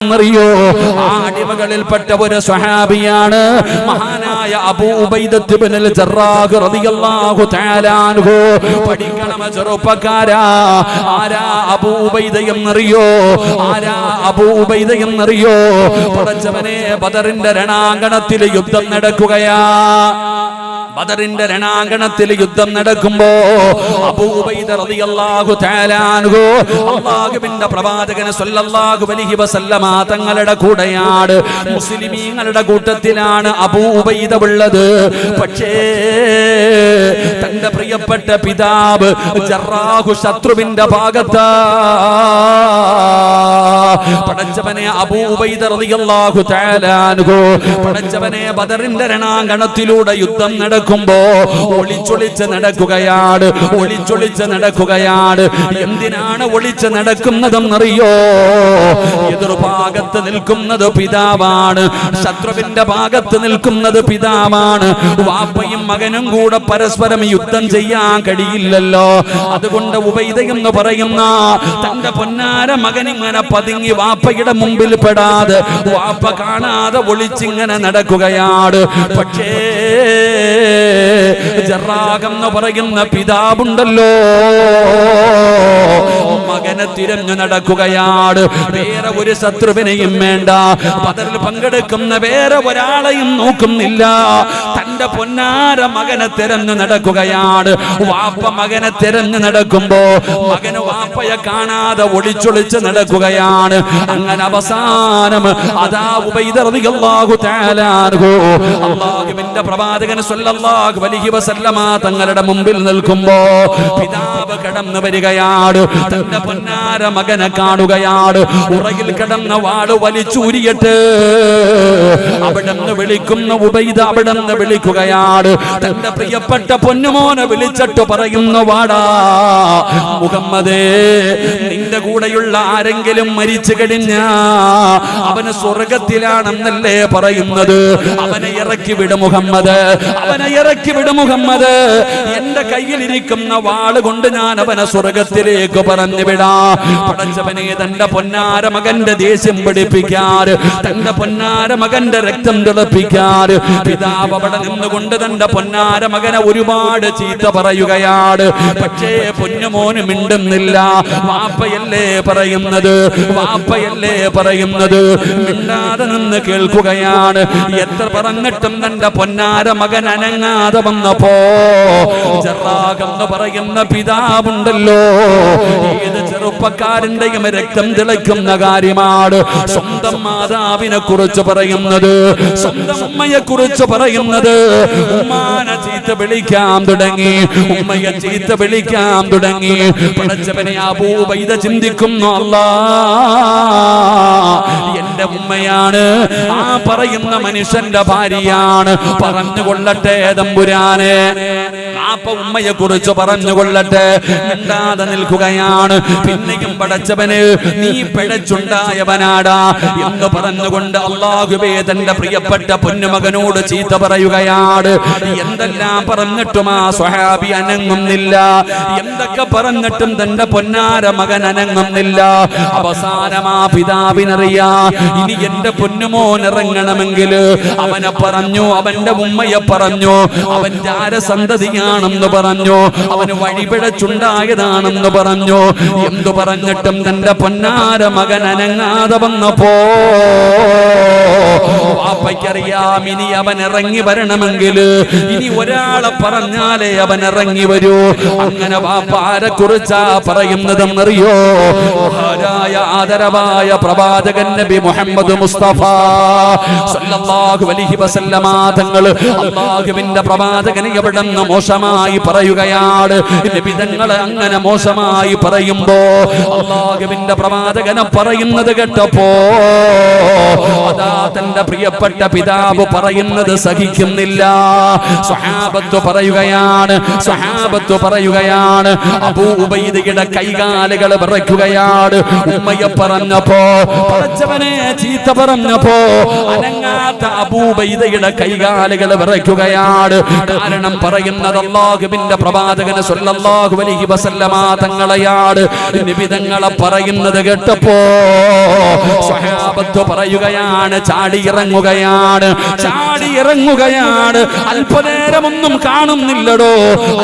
അറിയോ? ആ അടിമകളിൽപ്പെട്ട ഒരു സ്വഹാബിയാണ് മഹാനായ അബൂ ഉബൈദത്ത് ഇബ്നുൽ ജറാഹ് റളിയല്ലാഹു തആല അൻഹു. പഠിക്കണം ചെറുപ്പക്കാരാ, ആരാ അബൂ ഉബൈദ എന്നറിയോ? ആരാ അബൂ ഉബൈദ എന്നറിയോ? പടച്ചവനെ, ബദറിന്റെ രണാങ്കണത്തിൽ യുദ്ധം നടക്കുകയാ. ബദറിന്റെ രണാങ്കണത്തിൽ യുദ്ധം നടക്കുമ്പോ അബൂ ഉബൈദ റളിയല്ലാഹു തആല അൻഹു അല്ലാഹുവിന്റെ പ്രവാചകൻ സ്വല്ലല്ലാഹു അലൈഹി വസല്ലമ തങ്ങളുടെ കൂടെയാണ്, മുസ്ലിമീങ്ങളുടെ കൂട്ടത്തിലാണ് അബൂ ഉബൈദ ഉള്ളത്. പക്ഷേ തന്റെ പ്രിയപ്പെട്ട പിതാവ് ജറാഹു ശത്രുവിന്റെ ഭാഗത്താ. പടച്ചവനെ, അബൂ ഉബൈദ റളിയല്ലാഹു തആല അൻഹു പടച്ചവനെ ബദറിന്റെ രണാങ്കണത്തിലൂടെ യുദ്ധം നടക്കുമ്പോ ഒളിച്ചൊളിച്ച് നടക്കുകയാണ്, ഒളിച്ചൊളിച്ച് നടക്കുകയാണ്. എന്തിനാണ് ഒളിച്ച് നടക്കുന്നതെന്നറിയോ? എതിർഭാഗത്ത് നിൽക്കുന്നത് പിതാവാണ്, ശത്രുവിന്റെ ഭാഗത്ത് നിൽക്കുന്നത് പിതാവാണ്. വാപ്പയും മകനും കൂടെ പരസ്പരം യുദ്ധം ചെയ്യാൻ കഴിയില്ലല്ലോ. അതുകൊണ്ട് ഉബൈദ എന്ന് പറയുന്ന തന്റെ പൊന്നാര മകൻ ഇങ്ങനെ പതുങ്ങി വാപ്പയുടെ മുമ്പിൽ പെടാതെ, വാപ്പ കാണാതെ ഒളിച്ചിങ്ങനെ നടക്കുകയാണ്. പക്ഷേ ജറാഹ് എന്ന് പറയുന്ന പിതാവുണ്ടല്ലോ, മകനെ തിരഞ്ഞു നടക്കുകയാണ്. വേറെ ഒരു ശത്രുവിനെയും വേണ്ട, ബദറിൽ പങ്കെടുക്കുന്ന വേറെ ഒരാളെയും നോക്കുന്നില്ല. തന്റെ പൊന്നാര മകനെ തിരഞ്ഞു നടക്കുകയാണ്. വാപ്പ മകനെ തിരഞ്ഞു നടക്കുമ്പോ മകന് വാപ്പയെ കാണാതെ ഒളിച്ചൊളിച്ച് നടക്കുകയാണ്. അങ്ങനെ അവസാനം അതാ ഉബൈദ റളിയല്ലാഹു തആല അൻഹു അല്ലാഹുവിന്റെ പ്രവാചകൻ സ്വല്ലല്ലാഹു അലൈഹി വസല്ലമ തങ്ങളുടെ മുമ്പിൽ നിൽക്കുമ്പോ പിതാവ് കടന്നു വരികയാണ്. തന്റെ പൊന്നാര മകനെ കാണുകയാണ്. ഉറയിൽ കിടന്ന വാള് വലിച്ചൂരിയിട്ട് അവിടെന്ന് വിളിക്കുന്ന ഉബൈദ അവിടെന്ന് വിളിക്കുകയാണ്. തന്റെ പ്രിയപ്പെട്ട പൊന്നുമോനെ വിളിച്ചിട്ട് പറയുന്നു, വാടാ മുഹമ്മദേ, നിന്റെ കൂടെയുള്ള ആരെങ്കിലും മരിച്ചു കഴിഞ്ഞാ അവന് സ്വർഗത്തിലാണെന്നല്ലേ പറയുന്നത്? അവനെ ഇറക്കി വിട് മുഹമ്മദ്, അവനെ ഇറക്കി വിട് മുഹമ്മദ്. എന്റെ കയ്യിലിരിക്കുന്ന വാള് കൊണ്ട് ഞാൻ അവനെ സ്വർഗത്തിലേക്ക് പറഞ്ഞു വിടാ. പടച്ചവനെ, തന്റെ പൊന്നാര മകന്റെ ദേഷ്യം പിടിപ്പിക്കാറ്, തന്റെ പൊന്നാര മകന്റെ രക്തം തിളപ്പിക്കാറ് പിതാവ് അവിടെ നിന്നുകൊണ്ട് തന്റെ പൊന്നാര മകനെ ഒരുപാട് ചീത്ത പറയുകയാണ്. പക്ഷേ പൊന്നുമോന് മിണ്ടുന്നില്ല. വാപ്പയല്ലേ പറയുന്നത്, വാപ്പയല്ലേ പറയുന്നത്. മിണ്ടാതെ നിന്ന് കേൾക്കുകയാണ്. എത്ര പറഞ്ഞിട്ടും തന്റെ പൊന്നാര മകൻ അനങ്ങാതെ വന്നപ്പോ ജറാഹ് എന്ന് പറയുന്ന പിതാവുണ്ടല്ലോ, ഏത് ചെറുപ്പക്കാരന്റെയും രക്തം തിളയ്ക്കുന്ന കാര്യമാണ് സ്വന്തം മാതാവിനെ കുറിച്ച് പറയുന്നത്, സ്വന്തം ഉമ്മയെ കുറിച്ച് പറയുന്നത്. ഉമ്മാനെ ചീത്ത വിളിക്കാൻ തുടങ്ങി, ഉമ്മയെ ചീത്ത വിളിക്കാൻ തുടങ്ങി. പടച്ചവനെ, അബൂ ഉബൈദ ചിന്തിക്കുന്നു, അല്ലാ, എന്റെ ഉമ്മയാണ്, ആ പറയുന്ന മനുഷ്യന്റെ ഭാര്യയാണ്, പറഞ്ഞുകൊള്ളട്ടെ തമ്പുരാനെ. വാപ്പ ഉമ്മയെ കുറിച്ച് പറഞ്ഞുകൊള്ളട്ടെ. മിണ്ടാതെ നിൽക്കുകയാണ്. പിന്നെയും പടച്ചവന്, നീ പിഴച്ചുണ്ടായവനാടാ എന്ന് പറഞ്ഞുകൊണ്ട് അല്ലാഹുവേ തന്റെ പ്രിയപ്പെട്ട പൊന്നുമകനോട് ചീത്ത പറയുകയാണ്. എന്തെല്ലാം പറഞ്ഞിട്ടും ആ സ്വഹാബി അനങ്ങുന്നില്ല. എന്തൊക്കെ പറഞ്ഞിട്ടും തന്റെ പൊന്നാര മകൻ അനങ്ങുന്നില്ല. അവസാനം ആ പിതാവിനറിയാ, ഇനി എന്റെ പൊന്നുമോൻ ഇറങ്ങണമെങ്കിൽ അവനെ പറഞ്ഞു, അവന്റെ ഉമ്മയെ പറഞ്ഞു, അവൻ ജാരസന്തതിയാണെന്ന് പറഞ്ഞു, അവന് വഴിപിഴച്ചുണ്ടായതാണെന്ന് പറഞ്ഞു. എന്തു പറഞ്ഞിട്ടും തന്റെ പൊന്നാര മകൻ അനങ്ങാതെ വന്നപ്പോ വാപ്പയ്ക്കറിയാം, ഇനി അവൻ ഇറങ്ങി വരണമെങ്കിൽ ഇനി ഒരാളെ പറഞ്ഞാലേ അവൻ ഇറങ്ങി വരൂ. അങ്ങനെ വാപ്പ ആരെ കുറിച്ചാ പറയുന്നതെന്നറിയോ? മഹാനായ ആദരവായ പ്രവാചകൻ നബി മുഹമ്മദ് മുസ്തഫ സല്ലല്ലാഹു അലൈഹി വസല്ലമ തങ്ങൾ അല്ലാഹുവിന്റെ പ്രവാചകനെ എവിടെന്ന് മോശമായി പറയുകയാണ്. നബി തങ്ങൾ അങ്ങനെ മോശമായി പറയുമ്പോ അല്ലാഹുവിന്റെ പ്രവാചകനെ പറയുന്നത് കേട്ടപ്പോ അതാ തന്റെ പ്രിയപ്പെട്ട പിതാവ് പറയുന്നത് സഹിക്കുന്നില്ല. സ്വഹാബത്ത് പറയുകയാണ് അബൂ ഉബൈദയുടെ കൈകാലുകൾ വിറയ്ക്കുകയാണ്. ഉമ്മയെ പറഞ്ഞപ്പോ, പടച്ചവനെ ചീത്ത പറഞ്ഞപ്പോ അനങ്ങാത്ത അബൂ ഉബൈദയുടെ കൈകാലുകൾ വിറയ്ക്കുകയാണ്. കാരണം പറയുന്നത് അല്ലാഹുവിന്റെ പ്രവാചകൻ സ്വല്ലല്ലാഹു അലൈഹി വസല്ലമ തങ്ങളെയാണ്. നബി തങ്ങളെ പറയുന്നത് കേട്ടപ്പോ സ്വഹാബത്ത് പറയുകയാണ്, ചാടി ഇറങ്ങുകയാണ്. അല്പനേരമൊന്നും കാണുന്നില്ലടോ,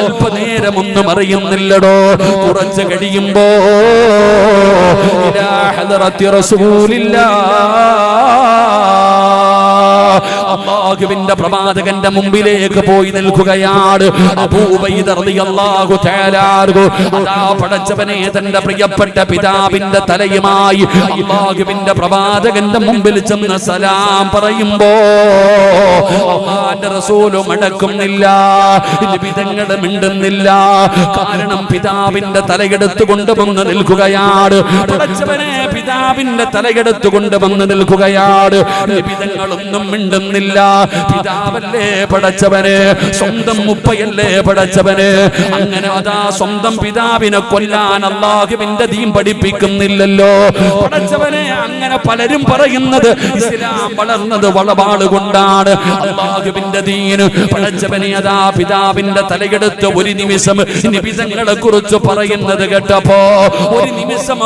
അല്പനേരമൊന്നും അറിയുന്നില്ലടോ. കുറച്ച് കഴിയുമ്പോ ഇലാ ഹദറത്തി അല്ലാഹുവിന്റെ പ്രവാചകന്റെ മുമ്പിലേക്ക് പോയി നിൽക്കുകയാണ് അബൂ ഉബൈദ റളിയല്ലാഹു തആല അൻഹു. അതാ പടച്ചവനെ തന്റെ പ്രിയപ്പെട്ട പിതാവിന്റെ തലയുമായി അല്ലാഹുവിന്റെ പ്രവാചകന്റെ മുമ്പിൽ ചെന്ന് സലാം പറയുമ്പോ അല്ലാഹുവിന്റെ റസൂൽ മടക്കുന്നില്ല, നിബിതങ്ങൾ മിണ്ടുന്നില്ല. കാരണം പിതാവിന്റെ തലയെടുത്ത് കൊണ്ടുവന്ന് നിൽക്കുകയാണ്. പടച്ചവനെ പിതാവിന്റെ തലയെടുത്ത് കൊണ്ടുവന്ന് നിൽക്കുകയാണ്. നിബിതങ്ങളൊന്നും മിണ്ടുന്നില്ല. പിതാവല്ലേ പടച്ചവന്, സ്വന്തം ഉപ്പയല്ലേ പടച്ചവന്. അങ്ങനെ അതാ സ്വന്തം പിതാവിനെ കൊല്ലാൻ അല്ലാഹുവിന്റെ ദീൻ പഠിപ്പിക്കുന്നില്ലല്ലോ പടച്ചവനെ. അങ്ങനെ പലരും പറയുന്നത് ഇസ്ലാം വളർന്നത് വളവാളുകൊണ്ടാണ്. അല്ലാഹുവിന്റെ ദീൻ പടച്ചവനെ അതാ പിതാവിന്റെ തലയെടുത്ത് ഒരു നിമിഷം നിബിതങ്ങളെ കുറിച്ച് പറയുന്നത് കേട്ടപ്പോ ഒരു നിമിഷം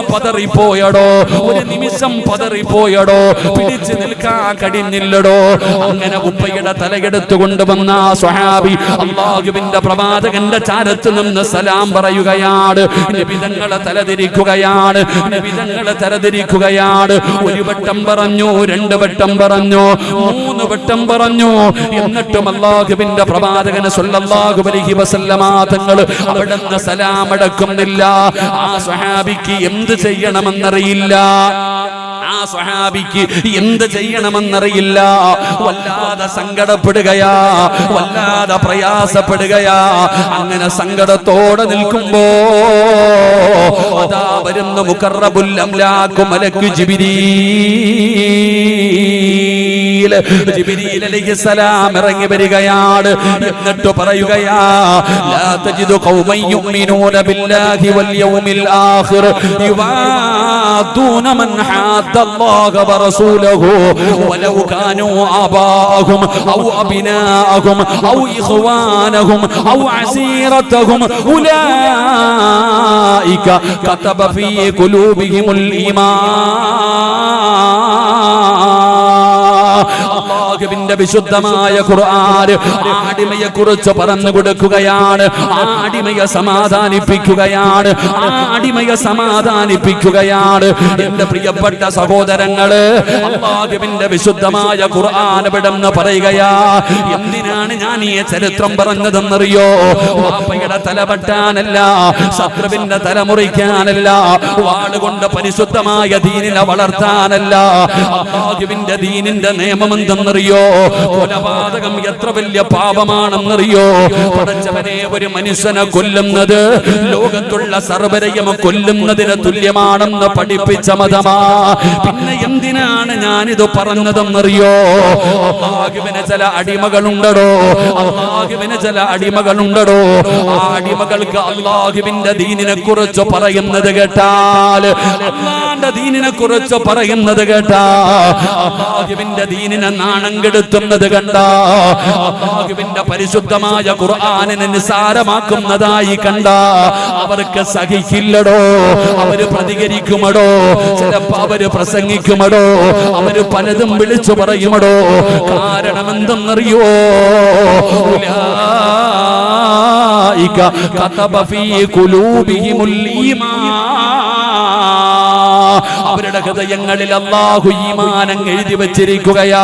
പതറിപ്പോയടോ, പിടിച്ചു നിൽക്കാൻ കഴിഞ്ഞില്ലടോ. അങ്ങനെ ഉപ്പയുടെ തലയെടുത്ത് കൊണ്ടുവന്ന സ്വഹാബി അല്ലാഹുവിന്റെ പ്രവാചകന്റെ ചാരത്ത് നിന്ന് സലാം പറയുകയാണ്. നിബിതങ്ങളെ തലതിരിക്കുകയാണ്. ഒരു വട്ടം പറഞ്ഞു, രണ്ട് വട്ടം പറഞ്ഞു, മൂന്ന് വട്ടം പറഞ്ഞു. എന്നിട്ടും അല്ലാഹുവിന്റെ പ്രവാചകൻ സ്വല്ലല്ലാഹു അലൈഹി വസല്ലമ തങ്ങൾ അവിടുന്ന് സലാം അടക്കുന്നില്ല. ആ സ്വഹാബിക്ക് എന്ത് ചെയ്യണമെന്നറിയില്ല. വല്ലാതെ സങ്കടപ്പെടുകയാ, വല്ലാതെ പ്രയാസപ്പെടുകയാ. അങ്ങനെ സങ്കടത്തോടെ നിൽക്കുമ്പോ അതാ വരുന്ന മുഖറബുൽ അംലാഖു മലക്കു ജിബ്രീൽ അലൈഹിസ്സലാം ഇറങ്ങി വരികയാണ്. എന്നിട്ട് പറയുകയാ, ലാ തജിദു ഖൗമൻ യുഅ്മിനൂന ബില്ലാഹി വൽ യൗമിൽ ആഖിർ യുവാദൂന മൻ الله ورسوله ولو كانوا آباءهم أو أبناءهم أو إخوانهم أو عشيرتهم أولئك كتب في قلوبهم അല്ലാഹുവിന്റെ വിശുദ്ധമായ ഖുർആൻ ആടിമയെ കുറിച്ച് പറഞ്ഞു കൊടുക്കുകയാണ്. ആടിമയെ സമാധാനിപ്പിക്കുകയാണ്. എന്റെ പ്രിയപ്പെട്ട സഹോദരങ്ങള്, അല്ലാഹുവിന്റെ വിശുദ്ധമായ ഖുർആൻ ഇവിടെന്ന് പറയുകയാ. എന്തിനാണ് ഞാൻ ഈ ചരിത്രം പറഞ്ഞതെന്നറിയോ? വാപ്പയുടെ തല വെട്ടാനല്ല, ശത്രുവിന്റെ തല മുറിക്കാനല്ല, വാളുകൊണ്ട് പരിശുദ്ധമായ ദീനിനെ വളർത്താനല്ല. അല്ലാഹുവിന്റെ ദീനിന്റെ നിയമം എന്തെന്നറിയോ? കൊലപാതകം എത്ര വലിയ പാപമാണെന്നറിയോ? പടച്ചവനെ, ഒരു മനുഷ്യനെ കൊല്ലുന്നത് ലോകത്തുള്ള സർവരെയും കൊല്ലുന്നതിന് തുല്യമാണെന്ന് പഠിപ്പിച്ച മതമാ. പിന്നെ എന്തിനാണ് ഞാനിത് പറഞ്ഞതെന്നറിയോ? അല്ലാഹുവിന് ചില അടിമകളുണ്ടോ. ആ അടിമകൾക്ക് അല്ലാഹുവിന്റെ ദീനിനെ കുറിച്ച് പറയുന്നത് കേട്ടാൽ, അല്ലാഹുവിന്റെ ദീനിനെ കുറിച്ച് പറയുന്നത് കേട്ടാ, അല്ലാഹുവിന്റെ ദീനിനെ നാണം കെടുത്തുന്നത് കണ്ട, അല്ലാഹുവിന്റെ പരിശുദ്ധമായ ഖുർആനിനെ നിസാരമാക്കുന്നതായി കണ്ട, അവർക്ക് സഹിക്കില്ലടോ. അവര് പ്രതികരിക്കുമടോ, ചിലപ്പോ അവര് പ്രസംഗിക്കുമടോ, അവര് പലതും വിളിച്ചു പറയുമടോ. കാരണം എന്തെന്നറിയോ? ഉലൈക കതബ ഫീ ഖുലൂബിഹിമുൽ ഈമാൻ. അവരുടെ ഹൃദയങ്ങളിൽ അല്ലാഹു ഈമാനം എഴുതി വെച്ചിരിക്കുകയാ.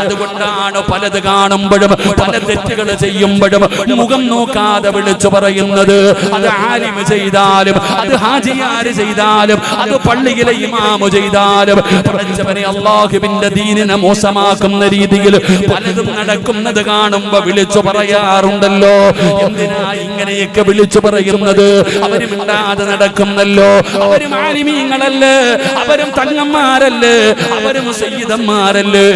അതുകൊണ്ടാണ് പലത് കാണുമ്പോഴും പല തെറ്റുകൾ ചെയ്യുമ്പോഴും മുഖം നോക്കാതെ വിളിച്ചു പറയുന്നത്. അത് ആലിം ചെയ്താലും, അത് ഹാജിയാര് ചെയ്താലും, അത് പള്ളിയിലെ ഇമാമു ചെയ്താലും, പടച്ചവനെ അല്ലാഹുവിന്റെ ദീനിനെ മോശമാക്കുന്ന രീതിയിൽ പലതും നടക്കുന്നത് കാണുമ്പോ വിളിച്ചു പറയാറുണ്ടല്ലോ. എന്തിനാ ഇങ്ങനെയൊക്കെ വിളിച്ചു പറയുന്നത്? അവര് മിണ്ടാതെ നടക്കുന്നല്ലോ. അവരും ആലിമീങ്ങളല്ലേ, അവരും തങ്ങന്മാരല്ലേ, അവരും സയ്യിദന്മാരല്ലേ?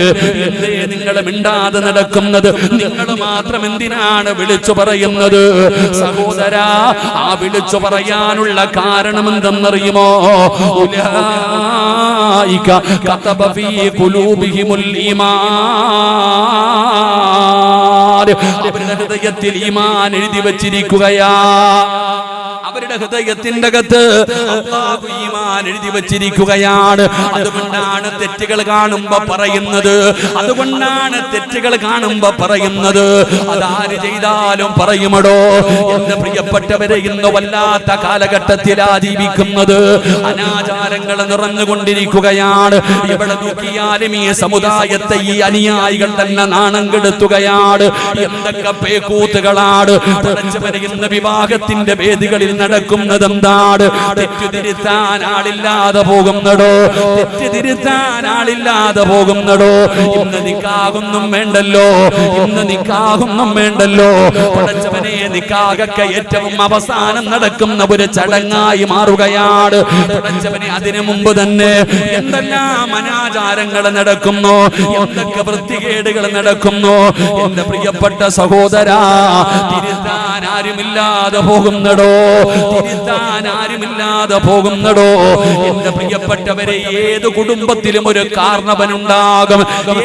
എന്തേ നിങ്ങൾ മിണ്ടാതെ നടക്കുന്നത്? നിങ്ങൾ മാത്രം എന്തിനാണ് വിളിച്ചു പറയുന്നത്? സഹോദരാ, ആ വിളിച്ചു പറയാനുള്ള കാരണം എന്തെന്നറിയുമോ? ഉലൈക കതബ ഫീ ഖുലൂബിഹിമുൽ ഈമാൻ. അവരുടെ ഹൃദയത്തിൽ ഈമാൻ എഴുതി വച്ചിരിക്കുകയാ. അവരുടെ ഹൃദയത്തിന്റെ അകത്ത് അല്ലാഹു ഈമാൻ എഴുതി വച്ചിരിക്കുകയാണ്. അതുകൊണ്ടാണ് തെറ്റുകൾ കാണുമ്പോ പറയുന്നത്. അതുകൊണ്ടാണ് തെറ്റുകൾ കാണുമ്പോ പറയുന്നത്. അതാര് ചെയ്താലും പറയുമടോ. എന്റെ പ്രിയപ്പെട്ടവരെ, ഇന്ന് വല്ലാത്ത കാലഘട്ടത്തിലാ ജീവിക്കുന്നത്. അനാചാരങ്ങൾ നിറഞ്ഞുകൊണ്ടിരിക്കുകയാണ്. എവിടെ നോക്കിയാലും ഈ സമുദായത്തെ ഈ അനുയായികൾ തന്നെ നാണം കെടുത്തുകയാണ്. എന്തൊക്കെ പേക്കൂത്തുകളാണ്. ഇന്ന് വിവാഹത്തിന്റെ വേദികളിൽ നടക്കുന്നത് എന്താണ്? തെറ്റുതിരുത്താൻ ആളില്ലാതെ പോകുന്നടോ. തെറ്റുതിരുത്താൻ ആളില്ലാതെ പോകുന്നടോ. ഇന്ന് നിക്കാഹൊന്നും വേണ്ടല്ലോ. ഇന്ന് നിക്കാഹൊന്നും വേണ്ടല്ലോ. പടച്ചവനെ, നിക്കാഹൊക്കെ ഏറ്റവും അവസാനം നടക്കുന്ന ഒരു ചടങ്ങായി മാറുകയാണ്. പടച്ചവനെ, അതിനു മുമ്പ് തന്നെ എന്തെല്ലാം അനാചാരങ്ങൾ നടക്കുന്നു, എന്തൊക്കെ വൃത്തികേടുകൾ നടക്കുന്നു. എന്റെ പ്രിയപ്പെട്ട സഹോദരാ, തിരുത്താൻ ആരുമില്ലാതെ പോകുന്നടോ. തിരുത്താൻ ആരുമില്ലാതെ പോകുന്നടോ. എന്റെ പ്രിയപ്പെട്ടവരെ, ഏത് കുടുംബത്തിലും ഒരു കാരണവനുണ്ടാകും.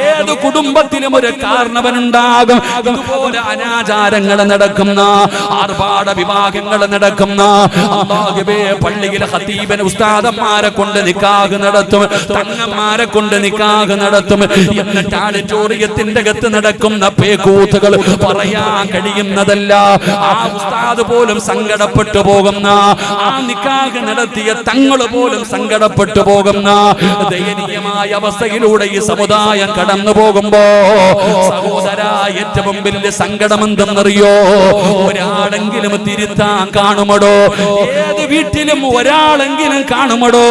ഏത് കുടുംബത്തിലും ഒരു കാരണവനുണ്ടാകും. ഇതുപോലെ അനാചാരങ്ങൾ നടക്കുന്ന, ആർഭാട വിവാഹങ്ങൾ നടക്കുന്ന, അല്ലാഹുവേ, പള്ളിയിലെ ഖതീബിനെ ഉസ്താദന്മാരെ കൊണ്ട് നിക്കാഹ് നടത്തും, തങ്ങന്മാരെ കൊണ്ട് നിക്കാഹ് നടത്തും. എന്നിട്ട് ആഡിറ്റോറിയത്തിന്റെ അകത്ത് നടക്കുന്ന പേക്കൂത്തുകൾ പറയാൻ കഴിയുന്നതല്ല. ആ ഉസ്താദ് പോലും സങ്കടപ്പെട്ടു പോകുന്ന, ആ നിക്കാഹ് നടത്തിയ തങ്ങൾ പോലും സങ്കടപ്പെട്ടു പോകുന്ന ദയനീയമായ അവസ്ഥയിലൂടെ ഈ സമുദായം കടന്നു പോകുമ്പോ, സഹോദരാ, ഏറ്റവും വലിയ സങ്കടം എന്തെന്നറിയോ? ഒരാളെങ്കിലും തിരുത്താൻ കാണുമടോ. ഏത് വീട്ടിലും ഒരാളെങ്കിലും കാണുമടോ.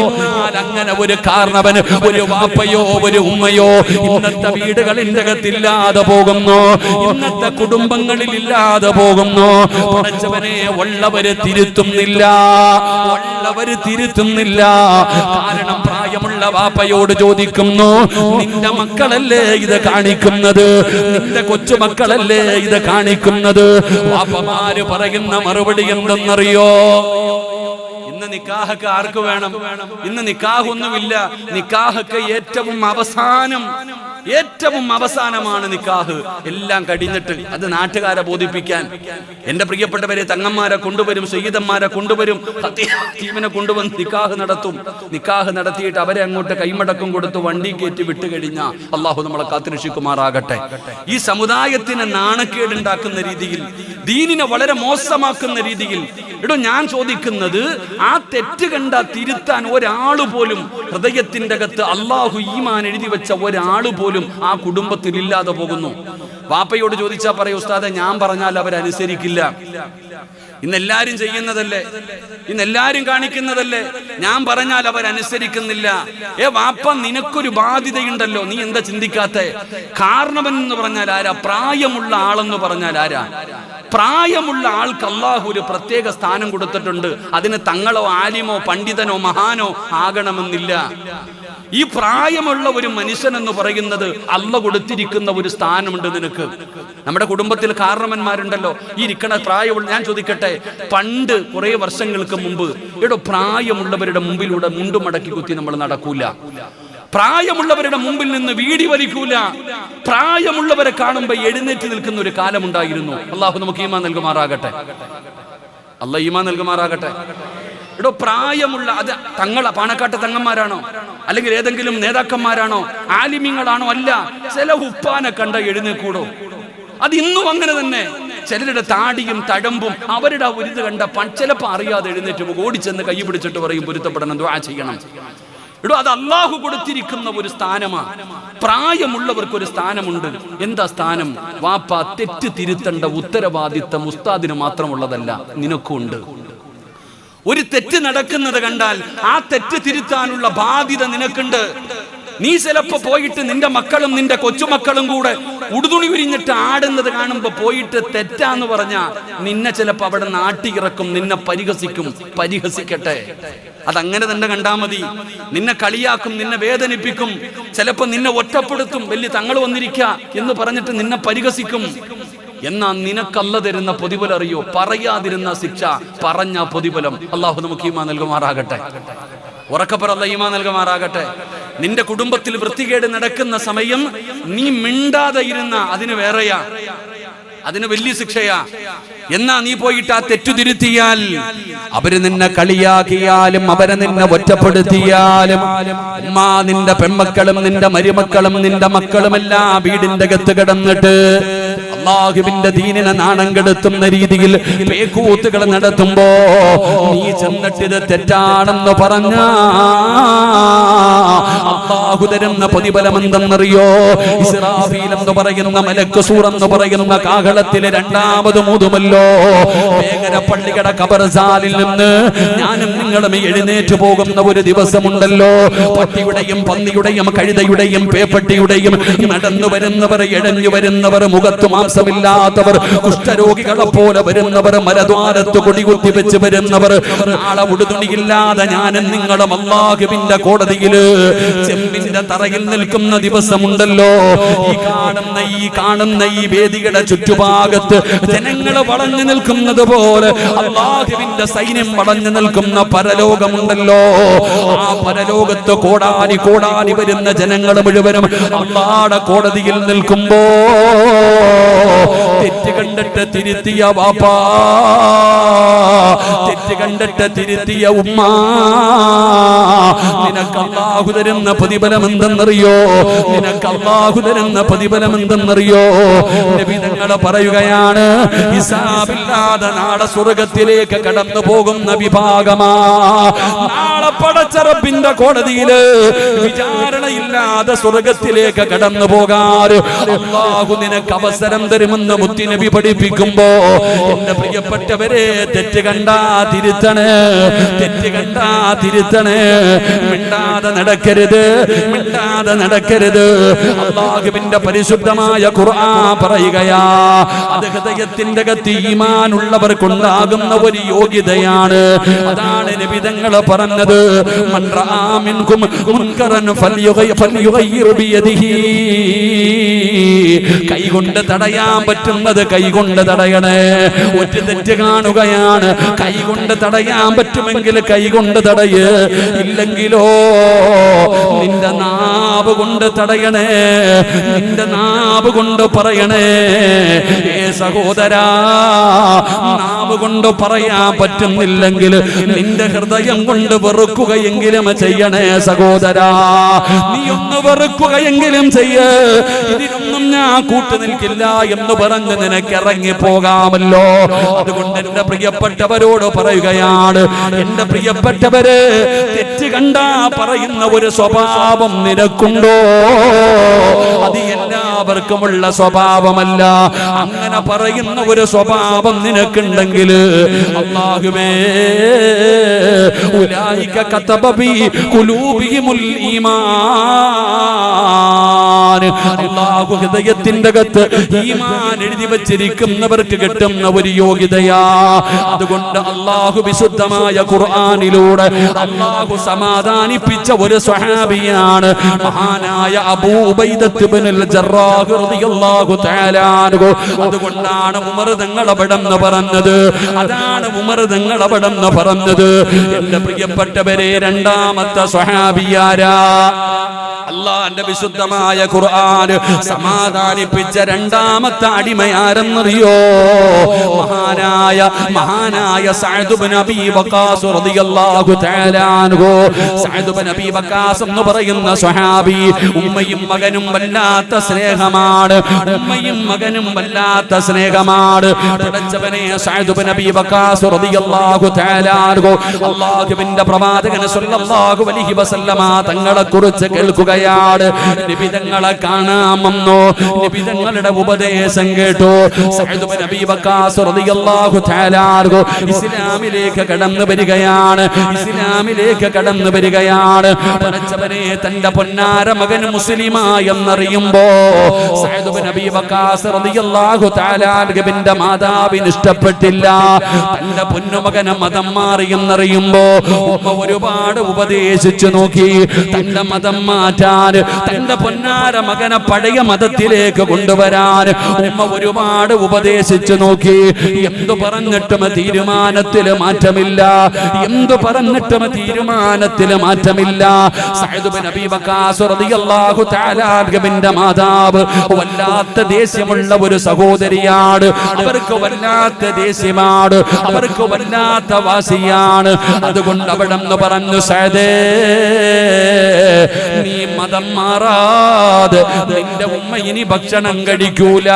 എന്നാൽ അങ്ങനെ ഒരു കാരണവന്, ഒരു വാപ്പയോ ഒരു ഉമ്മയോ ഇന്നത്തെ വീടുകളിന്റെ അകത്തില്ലാതെ പോകുന്നു. ഇന്നത്തെ കുടുംബങ്ങളിൽ ഇല്ലാതെ പോകുന്നു. പടച്ചവനെ, ഉള്ളവര് തിരുത്തുന്നില്ല. ഉള്ളവര് തിരുത്തുന്നില്ല. കാരണം പ്രായമുള്ള വാപ്പയോട് ചോദിക്കുന്നു, നിന്റെ മക്കളല്ലേ ഇത് കാണിക്കുന്നത്? നിന്റെ കൊച്ചുമക്കളല്ലേ ഇത് കാണിക്കുന്നത്? വാപ്പമാര് പറയുന്ന മറുപടി എന്തെന്നറിയോ? ഇന്ന് നിക്കാഹൊക്കെ ആർക്ക് വേണം? ഇന്ന് നിക്കാഹ് ഒന്നുമില്ല. നിക്കാഹൊക്കെ ഏറ്റവും അവസാനമാണ് നിക്കാഹ്. എല്ലാം കഴിഞ്ഞിട്ട് അത് നാട്ടുകാരെ ബോധിപ്പിക്കാൻ എന്റെ പ്രിയപ്പെട്ടവരെ, തങ്ങന്മാരെ കൊണ്ടുവരും, സയ്യിദന്മാരെ കൊണ്ടുവരും, ഖതീബിനെ കൊണ്ടുവന്ന് നിക്കാഹ് നടത്തും. നിക്കാഹ് നടത്തിയിട്ട് അവരെ അങ്ങോട്ട് കൈമടക്കം കൊടുത്ത് വണ്ടി കയറ്റി വിട്ടുകഴിഞ്ഞാൽ അള്ളാഹു നമ്മളെ കാത്തുരക്ഷിക്കുമാറാകട്ടെ. ഈ സമുദായത്തിന് നാണക്കേടുണ്ടാക്കുന്ന രീതിയിൽ, ദീനിനെ വളരെ മോശമാക്കുന്ന രീതിയിൽ. ഞാൻ ചോദിക്കുന്നത്, ആ തെറ്റ് കണ്ട തിരുത്താൻ ഒരാള് പോലും, ഹൃദയത്തിന്റെ അകത്ത് അള്ളാഹു ഈമാൻ എഴുതി വെച്ച ഒരാള് പോലും ആ കുടുംബത്തിൽ ഇല്ലാതെ പോകുന്നു. വാപ്പയോട് ചോദിച്ചാ പറയും, ഉസ്താദെ, ഞാൻ പറഞ്ഞാൽ അവരനുസരിക്കില്ല. ഇന്നെല്ലാരും ചെയ്യുന്നതല്ലേ, ഇന്നെല്ലാരും കാണിക്കുന്നതല്ലേ? ഞാൻ പറഞ്ഞാൽ അവരനുസരിക്കുന്നില്ല. വാപ്പ, നിനക്കൊരു ബാധ്യതയുണ്ടല്ലോ, നീ എന്താ ചിന്തിക്കാത്തെ? കാരണവൻ എന്ന് പറഞ്ഞാൽ ആരാ? പ്രായമുള്ള ആളെന്ന് പറഞ്ഞാൽ ആരാ? പ്രായമുള്ള ആൾക്ക് അല്ലാഹു ഒരു പ്രത്യേക സ്ഥാനം കൊടുത്തിട്ടുണ്ട്. അതിന് തങ്ങളോ ആലിമോ പണ്ഡിതനോ മഹാനോ ആകണമെന്നില്ല. ഈ പ്രായമുള്ള ഒരു മനുഷ്യൻ എന്ന് പറയുന്നത് അല്ലാഹു കൊടുത്തിരിക്കുന്ന ഒരു സ്ഥാനമുണ്ട് നിനക്ക്. നമ്മുടെ കുടുംബത്തിൽ കാരണവന്മാരുണ്ടല്ലോ, ഈ ഇരിക്കണ പ്രായമുള്ള. ഞാൻ ചോദിക്കട്ടെ, പണ്ട് കുറെ വർഷങ്ങൾക്ക് മുമ്പ് പ്രായമുള്ളവരുടെ മുമ്പിലൂടെ മുണ്ടുമടക്കി കുത്തി നമ്മൾ നടക്കൂല. പ്രായമുള്ളവരുടെ മുമ്പിൽ നിന്ന് വീടി വലിക്കൂല. പ്രായമുള്ളവരെ കാണുമ്പോൾ എഴുന്നേറ്റ് നിൽക്കുന്ന ഒരു കാലമുണ്ടായിരുന്നു. അള്ളാഹു നമുക്ക് ഈമാൻ നൽകുമാറാകട്ടെ. അള്ളാഹ് ഈമാൻ നൽകുമാറാകട്ടെ. പ്രായമുള്ള, അത് തങ്ങള പാണക്കാട്ട് തങ്ങന്മാരാണോ, അല്ലെങ്കിൽ ഏതെങ്കിലും നേതാക്കന്മാരാണോ, ആലിമ്യങ്ങളാണോ? അല്ല. ചില ഉപ്പാനെ കണ്ട എഴുന്നേക്കൂടോ? അത് ഇന്നും അങ്ങനെ തന്നെ. ചിലരുടെ താടിയും തഴമ്പും അവരുടെ ഒരു ഇത് കണ്ട ചിലപ്പോൾ അറിയാതെ എഴുന്നേറ്റ് ഓടിച്ചെന്ന് കൈ പിടിച്ചിട്ട് പറയും, പൊരുത്തപ്പെടണം, ദുആ ചെയ്യണം. അത് അല്ലാഹു കൊടുത്തിരിക്കുന്ന ഒരു സ്ഥാനമാണ്. പ്രായമുള്ളവർക്ക് ഒരു സ്ഥാനമുണ്ട്. എന്താ സ്ഥാനം? വാപ്പ, തെറ്റ് തിരുത്തേണ്ട ഉത്തരവാദിത്തം ഉസ്താദിന് മാത്രമുള്ളതല്ല, നിനക്കുണ്ട്. ഒരു തെറ്റ് നടക്കുന്നത് കണ്ടാൽ ആ തെറ്റ് തിരുത്താനുള്ള ബാധ്യത നിനക്കുണ്ട്. നീ ചിലപ്പോ പോയിട്ട് നിന്റെ മക്കളും നിന്റെ കൊച്ചുമക്കളും കൂടെ ഉടുതുണി ഊളി ഉരിഞ്ഞിട്ട് ആടുന്നത് കാണുമ്പോ പോയിട്ട് തെറ്റാന്ന് പറഞ്ഞ നിന്നെ ചിലപ്പോ അവിടെ നാട്ടിയിറക്കും, നിന്നെ പരിഹസിക്കും. പരിഹസിക്കട്ടെ, അതങ്ങനെ തന്നെ കണ്ടാ മതി. നിന്നെ കളിയാക്കും, നിന്നെ വേദനിപ്പിക്കും, ചിലപ്പോ നിന്നെ ഒറ്റപ്പെടുത്തും. വലിയ തങ്ങൾ വന്നിരിക്കുക എന്ന് പറഞ്ഞിട്ട് നിന്നെ പരിഹസിക്കും. എന്നാ നിനക്കല്ല തരുന്ന പ്രതിഫലം അറിയോ? പറയാതിരുന്ന ശിക്ഷ, പറഞ്ഞ പ്രതിഫലം. അള്ളാഹു നമുക്ക് ഈമാൻ നൽകുമാറാകട്ടെ. ഉറക്കപ്പറല്ല ഈമാൻ നൽകുമാറാകട്ടെ. നിന്റെ കുടുംബത്തിൽ വൃത്തികേട് നടക്കുന്ന സമയം നീ മിണ്ടാതെ ഇരുന്ന അതിന് വേറെയാ, അതിന് വലിയ ശിക്ഷയാ. എന്നാ നീ പോയിട്ട് ആ തെറ്റു തിരുത്തിയാൽ, അവര് നിന്നെ കളിയാക്കിയാലും അവരെ നിന്നെ ഒറ്റപ്പെടുത്തിയാലും, നിന്റെ പെൺമക്കളും നിന്റെ മരുമക്കളും നിന്റെ മക്കളുമെല്ലാം വീടിന്റെ അകത്ത് കിടന്നിട്ട് അല്ലാഹുവിന്റെ ദീനിനെ നാണം കെടുത്തുന്ന രീതിയിൽ പേക്കൂത്തുകൾ നടത്തുമ്പോ നീ ചെന്നിട്ട് തെറ്റാണെന്ന് പറഞ്ഞ അല്ലാഹു തരുന്ന പ്രതിഫലം എന്തെന്നറിയോ? ഇസ്രാഫീൽ എന്ന് പറയുന്ന മലക്ക് സൂർ എന്ന് പറയുന്ന കാഹളത്തിലെ രണ്ടാമത് മൂതുമല്ലോ. ഭയങ്കര പള്ളിയുടെ ഖബർസാലിൽ നിന്ന് ഞാനും നിങ്ങളും എഴുന്നേറ്റ് പോകുന്ന ഒരു ദിവസമുണ്ടല്ലോ. പട്ടിയുടെയും പന്നിയുടെയും കഴുതയുടെയും പേപ്പട്ടിയുടെയും നടന്നു വരുന്നവർ, എഴഞ്ഞു വരുന്നവർ, മുഖത്ത് മാംസമില്ലാത്തവർ, കുഷ്ഠരോഗികളെ പോലെ വരുന്നവർ, മലദ്വാരത്ത് കൊടികുത്തി വെച്ച് വരുന്നവർ, നാളെ ഉടുതുണിയില്ലാതെ ഞാനും നിങ്ങളും അല്ലാഹുവിന്റെ കോടതിയിൽ ചെമ്പിന്റെ തറയിൽ നിൽക്കുന്ന ദിവസമുണ്ടല്ലോ. ഈ കാണുന്ന ഈ വേദിയുടെ ചുറ്റുഭാഗത്ത് ജനങ്ങൾ വളഞ്ഞു നിൽക്കുന്നത് പോലെ അല്ലാഹുവിന്റെ സൈന്യം വളഞ്ഞു നിൽക്കുന്ന പരലോകമുണ്ടല്ലോ. ആ പരലോകത്ത് കോടാനി കോടാനി വരുന്ന ജനങ്ങൾ മുഴുവനും അല്ലാഹുവിന്റെ കോടതിയിൽ നിൽക്കുമ്പോ തെറ്റ് കണ്ടിട്ട് തിരുത്തിയ വാപ്പാ, തെറ്റ് കണ്ടിട്ട് തിരുത്തിയ ഉമ്മ, നിനക്ക് അല്ലാഹു തരുന്ന പ്രതിഫലം എന്തെന്നറിയോ? നിനക്ക് അല്ലാഹു തരുന്ന പ്രതിഫലം എന്തെന്നറിയോ? നബി തങ്ങൾ പറയുകയാണ്, ഹിസാബില്ലാതെ നാളെ സ്വർഗത്തിലേക്ക് കടന്നു പോകുന്ന വിഭാഗമാ. നാളെ പടച്ച റബ്ബിന്റെ കോടതിയില് വിചാരണയില്ലാതെ സ്വർഗത്തിലേക്ക് കടന്നു പോകാൻ അല്ലാഹു നിനക്ക് അവസരം തരുമെന്ന് മുത്തുനബി പഠിപ്പിക്കുമ്പോ, എന്റെ പ്രിയപ്പെട്ടവരെ, തെറ്റ് കണ്ടാ തിരുത്തണേ, തെറ്റ് കണ്ടാ തിരുത്തണേ. മിണ്ടാതെ നടക്കരുത്, മിണ്ടാതെ നടക്കരുത്. അല്ലാഹുവിന്റെ പരിശുദ്ധമായ ഖുർആൻ പറയുകയാ, അത് ഹൃദയത്തിന്റെ അകത്ത് ഈമാനുള്ളവർക്കുണ്ടാകുന്ന ഒരു യോഗ്യതയാണ്. അതാണ് നബി തങ്ങൾ പറഞ്ഞത്, മൻ റആ മിൻകും മുൻകറൻ ഫൽയുഗയ്യിർ ബിയദിഹി. കൈകൊണ്ട് തടയാൻ പറ്റുന്നത് കൈകൊണ്ട് തടയണേ. ഒറ്റ തെറ്റ് കാണുകയാണ്, കൈകൊണ്ട് തടയാൻ പറ്റുമെങ്കിൽ കൈകൊണ്ട് തടയ്, ഇല്ലെങ്കിലോ നിന്റെ നാവ് കൊണ്ട് തടയണേ, നിന്റെ നാവ് കൊണ്ട് പറയണേ. സഹോദരാ, നാവ് കൊണ്ട് പറയാൻ പറ്റുന്നില്ലെങ്കിൽ നിന്റെ ഹൃദയം കൊണ്ട് വെറുക്കുകയെങ്കിലും ചെയ്യണേ. സഹോദരാ, നീ ഒന്ന് വെറുക്കുകയെങ്കിലും ചെയ്യ. ഇതിനൊന്നും ഞാൻ കൂട്ടു നിൽക്കില്ല എന്ന് പറഞ്ഞ് നിനക്ക് ഇറങ്ങി പോകാമല്ലോ. അതുകൊണ്ട് എന്റെ പ്രിയപ്പെട്ടവരോട് പറയുകയാണ്, എന്റെ പ്രിയപ്പെട്ടവര്, തെറ്റ് കണ്ടാ പറയുന്ന ഒരു സ്വഭാവം നിനക്കുണ്ടോ? അത് എല്ലാവർക്കുമുള്ള സ്വഭാവമല്ല. അങ്ങനെ പറയുന്ന ഒരു സ്വഭാവം നിനക്കുണ്ടെങ്കിൽ അല്ലാഹുവേ, ഉലൈക കതബ ബി ഖുലൂബിഹിമുൽ ഈമാൻ. അല്ലാഹു ഹൃദയത്തിന്റെ അകത്ത് ഈമാൻ എഴുതി വച്ചിരിക്കുന്നവർക്ക് കിട്ടുന്ന ഒരു യോഗ്യതയാ. അതുകൊണ്ട് അല്ലാഹു വിശുദ്ധമായ ഖുർആനിലൂടെ അല്ലാഹു സമാധാനിപ്പിച്ച ഒരു സ്വഹാബിയാണ് മഹാനായ അബൂ ഉബൈദത്ത് ഇബ്നുൽ ജറാഹ് റളിയല്ലാഹു തആല അൻഹു. അതുകൊണ്ടാണ് ഉമർ തങ്ങൾ അവിടെന്ന് പറഞ്ഞത്, അതാണ് ഉമർ തങ്ങൾ അവിടെന്ന് പറഞ്ഞത്. എന്റെ പ്രിയപ്പെട്ടവരെ, രണ്ടാമത്തെ സ്വഹാബിയാരാ? അല്ലാഹുവിന്റെ വിശുദ്ധമായ ഖുർആൻ സമാധാനിപ്പിച്ച രണ്ടാമത്തെ അടിമയാരെന്നറിയോ? മഹാനായ സഅദ് ഇബ്നു അബീ വഖാസ് റളിയല്ലാഹു തആല അൻഹു. സഅദ് ഇബ്നു അബീ വഖാസ് എന്ന് പറയുന്ന സ്വഹാബി, ഉമ്മയും മകനും വല്ലാത്ത സ്നേഹമാണ്, ഉമ്മയും മകനും വല്ലാത്ത സ്നേഹമാണ്. പടച്ചവനെ, സഅദ് ഇബ്നു അബീ വഖാസ് റളിയല്ലാഹു തആല അൻഹു അല്ലാഹുവിന്റെ പ്രവാചകൻ സ്വല്ലല്ലാഹു അലൈഹി വസല്ലമ തങ്ങളെ കുറിച്ച് കേൾക്കുക കൊടുക്കുകയാണ്. നിബിതങ്ങളെ കാണാമെന്നോ നിബിതങ്ങളുടെ ഉപദേശം കേട്ടോ സഅദ് ഇബ്നു അബീ വഖാസ് റളിയല്ലാഹു തആല അൻഹു ഇസ്ലാമിലേക്ക് കടന്നു വരികയാണ്. ഇസ്ലാമിലേക്ക് കടന്നു വരികയാണ്. പടച്ചവനെ തന്റെ പൊന്നാര മകൻ മുസ്ലിമായി എന്നറിയുമ്പോ സഅദ് ഇബ്നു അബീ വഖാസ് റളിയല്ലാഹു തആല അൻഹുവിന്റെ മാതാവിന് ഇഷ്ടപ്പെട്ടില്ല. തന്റെ പൊന്നുമകനെ മതം മാറി എന്നറിയുമ്പോ ഉമ്മ ഒരുപാട് ഉപദേശിച്ചു നോക്കി. തന്റെ മതം മാറ്റാൻ, തന്റെ പൊന്നാര മകനെ പഴയ മതത്തിലേക്ക് കൊണ്ടുവരാൻ ഉമ്മ ഒരുപാട് ഉപദേശിച്ചു നോക്കി. എന്തു പറഞ്ഞിട്ടും തീരുമാനത്തിൽ മാറ്റമില്ല. എന്തു പറഞ്ഞിട്ടും തീരുമാനത്തിൽ മാറ്റമില്ല. സഅദ് ഇബ്നു അബീ വഖാസ് റളിയല്ലാഹു തആല അൻഹുവിന്റെ മാതാവ് വല്ലാത്ത ദേഷ്യമുള്ള ഒരു സഹോദരിയാണ്. അവർക്ക് വല്ലാത്ത ദേഷ്യമാണ്. അവർക്ക് വല്ലാത്ത വാശിയാണ്. അതുകൊണ്ട് അവിടെ നിന്ന് പറഞ്ഞു, സഅദേ നീ മതം മാറാതെ നിന്റെ ഉമ്മ ഇനി ഭക്ഷണം കഴിക്കൂല.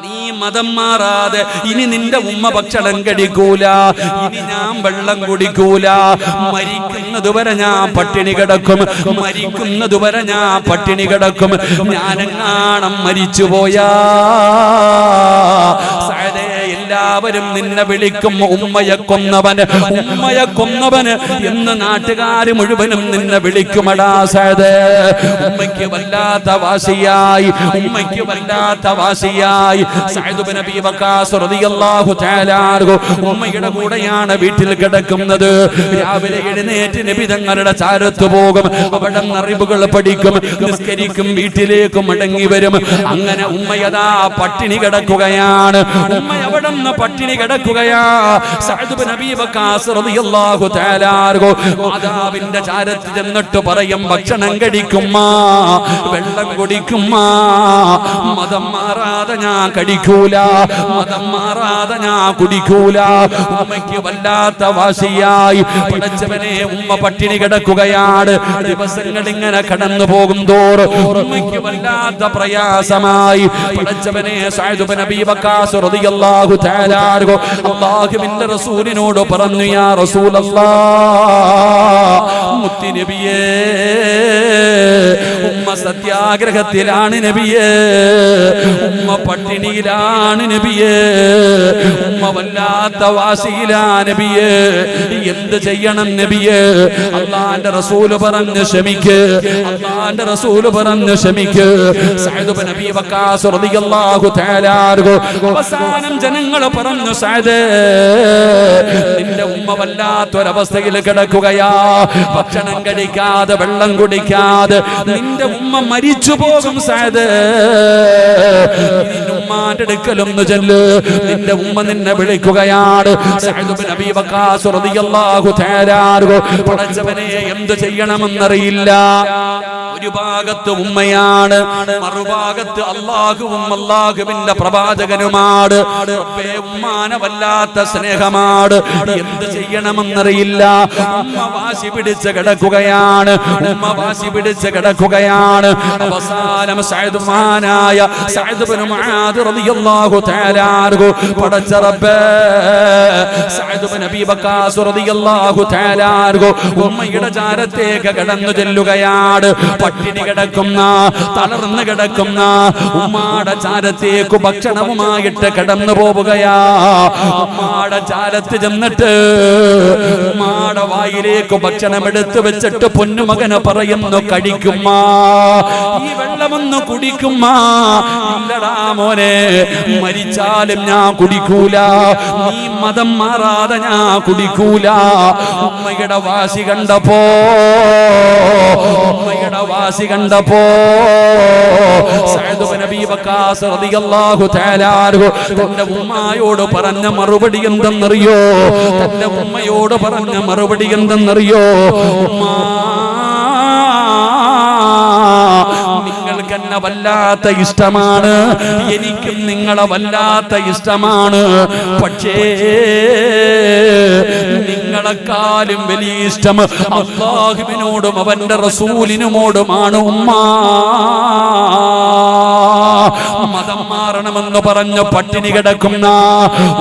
നീ മതം മാറാതെ ഇനി നിന്റെ ഉമ്മ ഭക്ഷണം കഴിക്കൂല. ഇനി ഞാൻ വെള്ളം കുടിക്കൂല. മരിക്കുന്നതുവരെ ഞാൻ പട്ടിണി കിടക്കും. മരിക്കുന്നതുവരെ ഞാൻ പട്ടിണി കിടക്കും. ഞാനെങ്ങാണം മരിച്ചുപോയാ സഅദേ എല്ലാവരും നിന്നെ വിളിക്കും ഉമ്മയെ കൊന്നവന്, ഉമ്മയെ കൊന്നവന് എന്ന് നാട്ടുകാർ മുഴുവനും നിന്നെ വിളിക്കുമടാ സഅദേ. ഉമ്മയ്ക്ക് വല്ലാത്ത വാശിയായി. ഉമ്മയ്ക്ക് വല്ലാത്ത വാശിയായി. സഅദ് ഇബ്നു അബീ വഖാസ് റളിയല്ലാഹു തആല അൻഹു ഉമ്മയുടെ കൂടെയാണ് വീട്ടിൽ കിടക്കുന്നത്. രാവിലെ എഴുന്നേറ്റ് നബി തങ്ങളുടെ ചാരത്ത് പോകും. അവിടെ അറിവുകൾ പഠിക്കും, നിസ്കരിക്കും, വീട്ടിലേക്ക് മടങ്ങി വരും. അങ്ങനെ ഉമ്മയതാ പട്ടിണി കിടക്കുകയാണ്. ഉമ്മ അവിടെ നിന്ന് പട്ടിണി കിടക്കുകയാ. സഅദ് ഇബ്നു അബീ വഖാസ് റളിയല്ലാഹു തആല അൻഹു മാതാവിന്റെ ചാരത്ത് ചെന്നിട്ട് പറയും, ഭക്ഷണം കഴിക്കുമ്മാ, വെള്ളം കുടിക്കുമ്മാ, മതം മാറാതെ ഞാൻ കഴിക്കൂല, മതം മാറാതെ ഞാൻ കുടിക്കൂല. ഉമ്മയ്ക്ക് വല്ലാത്ത വാശിയായി. പടച്ചവനെ ഉമ്മ പട്ടിണി കിടക്കുകയാണ്. ദിവസങ്ങൾ ഇങ്ങനെ കടന്നു പോകും തോറും ഉമ്മയ്ക്ക് വല്ലാത്ത പ്രയാസമായി. പടച്ചവനെ സഅദ് ഇബ്നു അബീ വഖാസ് റളിയല്ലാഹു തആല അൻഹു അല്ലാഹുവിന്റെ റസൂലിനോട് പറഞ്ഞു, യാ റസൂലല്ലാഹ്, മുത്തി നബിയേ, ഉമ്മ സത്യാഗ്രഹത്തിലാണ് നബിയേ, ഉമ്മ പട്ടിണിയിലാണ് നബിയേ, ഉമ്മ വല്ലാത്ത വാശിയിലാ നബിയേ, എന്ത് ചെയ്യണം നബിയേ? അല്ലാഹുവിന്റെ റസൂല് പറഞ്ഞു ക്ഷമിക്ക്. അല്ലാഹുവിന്റെ റസൂല് പറഞ്ഞു ക്ഷമിക്ക്. സഅദ് ഇബ്നു അബീ വഖാസ് റളിയല്ലാഹു തആല അൻഹു അവസാനം ജനങ്ങൾ പറഞ്ഞു, സഅദേ നിന്റെ ഉമ്മ വല്ലാത്തൊരവസ്ഥയിൽ കിടക്കുകയാ. ഭക്ഷണം കഴിക്കാതെ വെള്ളം കുടിക്കാതെ നിന്റെ ഉമ്മ മരിച്ചു പോകും സഅദേ. നിന്റെ ഉമ്മാന്റെ അടുക്കലൊന്ന് ചെല്ല്. നിന്റെ ഉമ്മ നിന്നെ വിളിക്കുകയാണ്. സഅദ് ഇബ്നു അബീ വഖാസ് റളിയല്ലാഹു തആല അൻഹു പടച്ചവനെ എന്ത് ചെയ്യണമെന്നറിയില്ല. ഒരു ഭാഗത്ത് ഉമ്മയാണ്, മറുഭാഗത്ത് അല്ലാഹുവും അല്ലാഹുവിന്റെ പ്രവാചകനുമാണ്. റബ്ബേ ഉമ്മാനെ വല്ലാത്ത സ്നേഹമാണ്. എന്ത് ചെയ്യണമെന്നറിയില്ല. ഉമ്മ വാശി പിടിച്ച് കിടക്കുകയാണ്. ഉമ്മ വാശി പിടിച്ച് കിടക്കുകയാണ്. അവസാനം സഅദ് മഹാനായ സഅദ് ഇബ്നു മുആദ് റളിയല്ലാഹു തആല അൻഹു പടച്ച റബ്ബേ സഅദ് ഇബ്നു അബീ വഖാസ് റളിയല്ലാഹു തആല അൻഹു ഉമ്മയുടെ ചാരത്തേക്ക് കടന്നു ചെല്ലുകയാണ്. പട്ടിണി കിടക്കുന്ന, തളർന്നു കിടക്കുന്ന ഉമ്മാടെ ചാരത്തേക്ക് ഭക്ഷണവുമായിട്ട് കടന്നു പോവുകയാ. ഉമ്മാടെ ചാരത്ത് ചെന്നിട്ട് ഉമ്മാടെ വായിലേക്ക് ഭക്ഷണം എടുത്തു വെച്ചിട്ട് പൊന്നുമകനെ പറയുന്നു, കഴിക്കുമ്മാ, ഈ വെള്ളമൊന്ന് കുടിക്കുമ്മാ. ഇല്ലടാ മോനെ, മരിച്ചാലും ഞാൻ കുടിക്കൂല. നീ മതം മാറാതെ ഞാൻ കുടിക്കൂല. ഉമ്മയുടെ വാശി കണ്ടപ്പോ, ഉമ്മയുടെ വാശി കണ്ടപ്പോ സഅദ് ഇബ്നു അബീ വഖാസ് റളിയല്ലാഹു തആല അൻഹു തന്റെ ഉമ്മയോട് പറഞ്ഞ മറുപടി എന്തെന്നറിയോ? തന്റെ ഉമ്മയോട് പറഞ്ഞ മറുപടി എന്തെന്നറിയോ? ഉമ്മ, നിങ്ങൾക്ക് എന്നെ വല്ലാത്ത ഇഷ്ടമാണ്, എനിക്കും നിങ്ങളെ വല്ലാത്ത ഇഷ്ടമാണ്. പക്ഷേ നിങ്ങളെക്കാളും വലിയ ഇഷ്ടം അല്ലാഹുവിനോടും അവന്റെ റസൂലിനുമോടുമാണ് ഉമ്മ. മതം മാറണമെന്ന് പറഞ്ഞ് പട്ടിണി കിടക്കുന്ന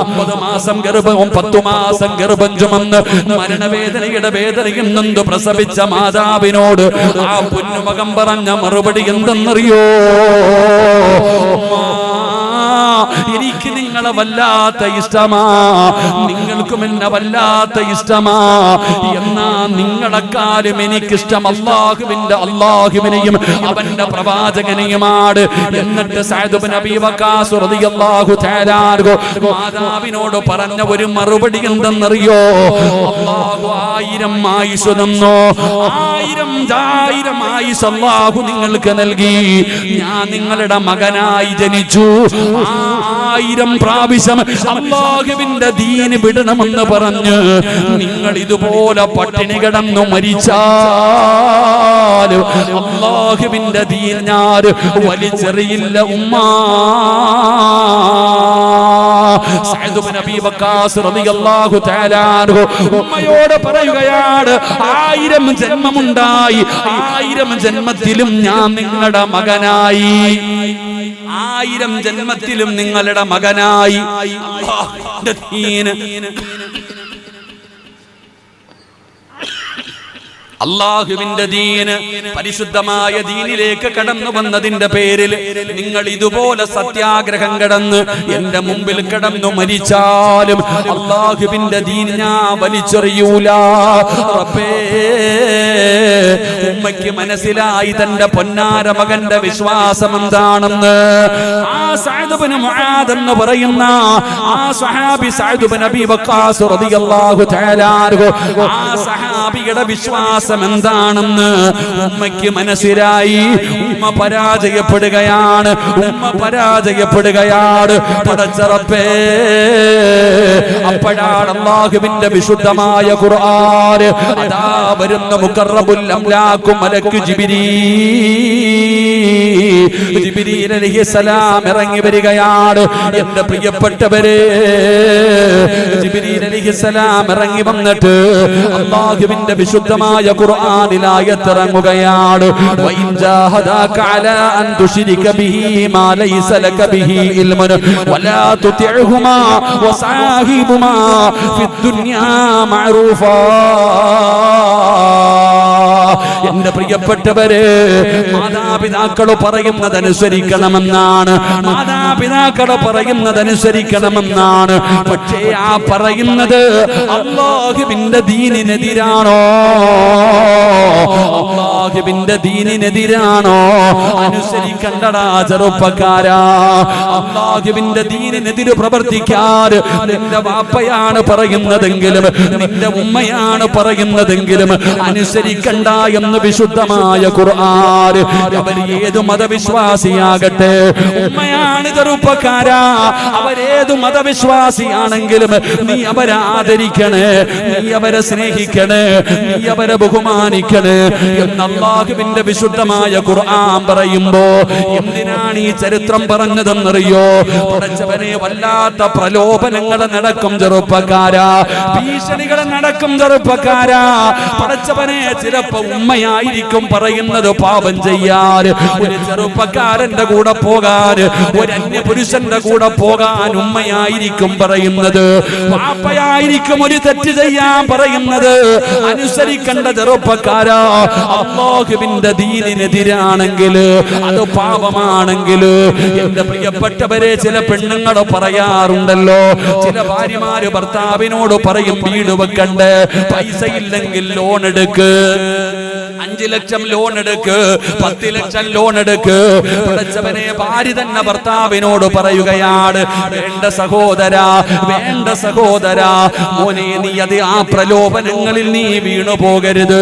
9 മാസം ഗർഭവും 10 മാസം ഗർഭം ചുമന്ന് മരണവേദനയുടെ വേദനയും നൊന്ത് പ്രസവിച്ച മാതാവിനോട് ആ പൊന്നുമകൻ പറഞ്ഞ മറുപടി എന്തെന്നറിയോ? എനിക്ക് നിങ്ങളെ വല്ലാത്ത ഇഷ്ടമാ, നിങ്ങൾക്കും എന്നെ വല്ലാത്ത ഇഷ്ടമാ. എന്നാ നിങ്ങളെക്കാളും എനിക്കിഷ്ടം അല്ലാഹുവിനെയും അവന്റെ പ്രവാചകനെയുമാണ്. എന്നിട്ട് സഅദ് ഇബ്നു അബീ വഖാസ് റളിയല്ലാഹു തആല അൻഹു മാതാവിനോട് പറഞ്ഞ ഒരു മറുപടി എന്തെന്നറിയോ? അല്ലാഹു 1000 ആയുസ് തന്നു, 1000 ആയുസ് അല്ലാഹു നിങ്ങൾക്ക് നൽകി. ഞാൻ നിങ്ങളുടെ മകനായി ജനിച്ചു. 1000 പ്രാവശ്യം അല്ലാഹുവിന്റെ ദീന് വിടണമെന്ന് പറഞ്ഞ് നിങ്ങൾ ഇതുപോലെ പട്ടിണി കിടന്നു മരിച്ചാൽ അല്ലാഹുവിന്റെ ദീൻ ഞാൻ വലിച്ചെറിയില്ല ഉമ്മ. സഅദ് ഇബ്നു അബീ വഖാസ് റളിയല്ലാഹു തആല അൻഹു ഉമ്മയോട് പറയുകയാണ്, 1000 ജന്മമുണ്ടായി, 1000 ജന്മത്തിലും ഞാൻ നിങ്ങളുടെ മകനായി, 1000 ജന്മത്തിലും നിങ്ങളുടെ മകനായി. അല്ലാഹുവിന്റെ ദീൻ, അല്ലാഹുവിന്റെ ദീന്, പരിശുദ്ധമായ ദീനിലേക്ക് കടന്നു വന്നതിന്റെ പേരിൽ നിങ്ങൾ ഇതുപോലെ സത്യാഗ്രഹം കടന്ന് എന്റെ മുമ്പിൽ കടന്നു മരിച്ചാലും അല്ലാഹുവിന്റെ ദീൻ ഞാൻ വലിച്ചെറിയൂല. റബ്ബേ, ഉമ്മയ്ക്ക് മനസ്സിലായി തന്റെ പൊന്നാര മകന്റെ വിശ്വാസം എന്താണെന്ന്. ആ സഅദ് ഇബ്നു മുആദ് എന്ന് പറയുന്ന ആ സ്വഹാബി സഅദ് ഇബ്നു അബീ വഖാസ് റളിയല്ലാഹു തആല അൻഹു, ആ സ്വഹാബിയുടെ വിശ്വാസം എന്താണെന്ന് ഉമ്മയ്ക്ക് മനസ്സിലായി. ഉമ്മ പരാജയപ്പെടുകയാണ്, ഉമ്മ പരാജയപ്പെടുകയാണ്. പടച്ച റബ്ബേ, അപ്പോഴാണ് അല്ലാഹുവിന്റെ വിശുദ്ധമായ ഖുർആൻ അതാ വരുന്ന മുഖറബുൽ അംലാഖു മലക്ക് ജിബ്രീൽ അലൈഹിസ്സലാം ഇറങ്ങി വരികയാണ്. എന്റെ പ്രിയപ്പെട്ടവരെ, ജിബ്രീൽ അലൈഹിസ്സലാം ഇറങ്ങി വന്നിട്ട് അല്ലാഹുവിന്റെ വിശുദ്ധമായ ഖുർആനിൽ ആയത്ത് ഇറങ്ങുകയാണ്. വഇൻ ജാഹദാക അലാ അൻ തുശ്രിക ബിഹി മാ ലൈസ ലക ബിഹി ഇൽമുൻ വലാ തുതിഉഹുമാ വസാഹിബുമാ ഫിദ്ദുനിയാ മഅറൂഫാ. എന്റെ പ്രിയപ്പെട്ടവരെ, മാതാപിതാക്കൾ പറയുന്നതനുസരിക്കണമെന്നാണ്, മാതാപിതാക്കൾ പറയുന്നതനുസരിക്കണമെന്നാണ്. പക്ഷേ ആ പറയുന്നത് അല്ലാഹുവിന്റെ ദീനിനെതിരാണോ? അല്ലാഹുവിന്റെ ദീനിനെതിരാണോ? അനുസരിക്കണ്ടടാ ചെറുപ്പക്കാരാ. അല്ലാഹുവിന്റെ ദീനിനെതിരെ പ്രവർത്തിക്കാൻ നിന്റെ വാപ്പയാണ് പറയുന്നതെങ്കിലും നിന്റെ ഉമ്മയാണ് പറയുന്നതെങ്കിലും അനുസരിക്കണ്ട എന്ന് വിശുദ്ധമായ ഖുർആൻ. അവർ ഏതു മതവിശ്വാസിയാകട്ടെ, ഉമ്മയാണ് ചെറുപ്പക്കാരാ, അവരേതു മതവിശ്വാസിയാണെങ്കിലും നീ അവരെ ആദരിക്കണേ, നീ അവരെ സ്നേഹിക്കണേ, നീ അവരെ ബഹുമാനിക്കണേ എന്ന് അല്ലാഹുവിന്റെ വിശുദ്ധമായ ഖുർആൻ പറയുമ്പോ എന്തിനാണ് ഈ ചരിത്രം പറഞ്ഞതെന്നറിയോ? പടച്ചവനെ, വല്ലാത്ത പ്രലോഭനങ്ങൾ നടക്കും ചെറുപ്പക്കാരാ, ഭീഷണികൾ നടക്കും ചെറുപ്പക്കാരാ. പടച്ചവനെ, ചിലപ്പോ ഉമ്മയായിരിക്കും പറയുന്നത് പാപം ചെയ്യാൻ, ഒരു ചെറുപ്പക്കാരന്റെ കൂടെ പോകാൻ, ഒരു അന്യപുരുഷന്റെ കൂടെ പോകാൻ ഉമ്മയായിരിക്കും പറയുന്നത്, വാപ്പയായിരിക്കും ഒരു തെറ്റ് ചെയ്യാൻ പറയുന്നത്. അനുസരിക്കേണ്ട ചെറുപ്പക്കാരാ, അല്ലാഹുവിന്റെ ദീനിനെതിരാണെങ്കിൽ, അത് പാപമാണെങ്കിൽ, എന്റെ പ്രിയപ്പെട്ടവരെ, ചില പെണ്ണുങ്ങൾ പറയാറുണ്ടല്ലോ, ചില ഭാര്യമാര് ഭർത്താവിനോട് പറയും, വീട് വെക്കണ്ടേ, പൈസ ഇല്ലെങ്കിൽ ലോൺ എടുക്ക്, 5 ലക്ഷം ലോൺ എടുക്ക്, 10 ലക്ഷം ലോൺ എടുക്ക്. പടച്ചവനെ, ഭാര്യ തന്നെ ഭർത്താവിനോട് പറയുകയാണ്, വേണ്ട സഹോദരാ, വേണ്ട സഹോദരാ, മോനെ, നീ അത് ആ പ്രലോഭനങ്ങളിൽ നീ വീണു പോകരുത്.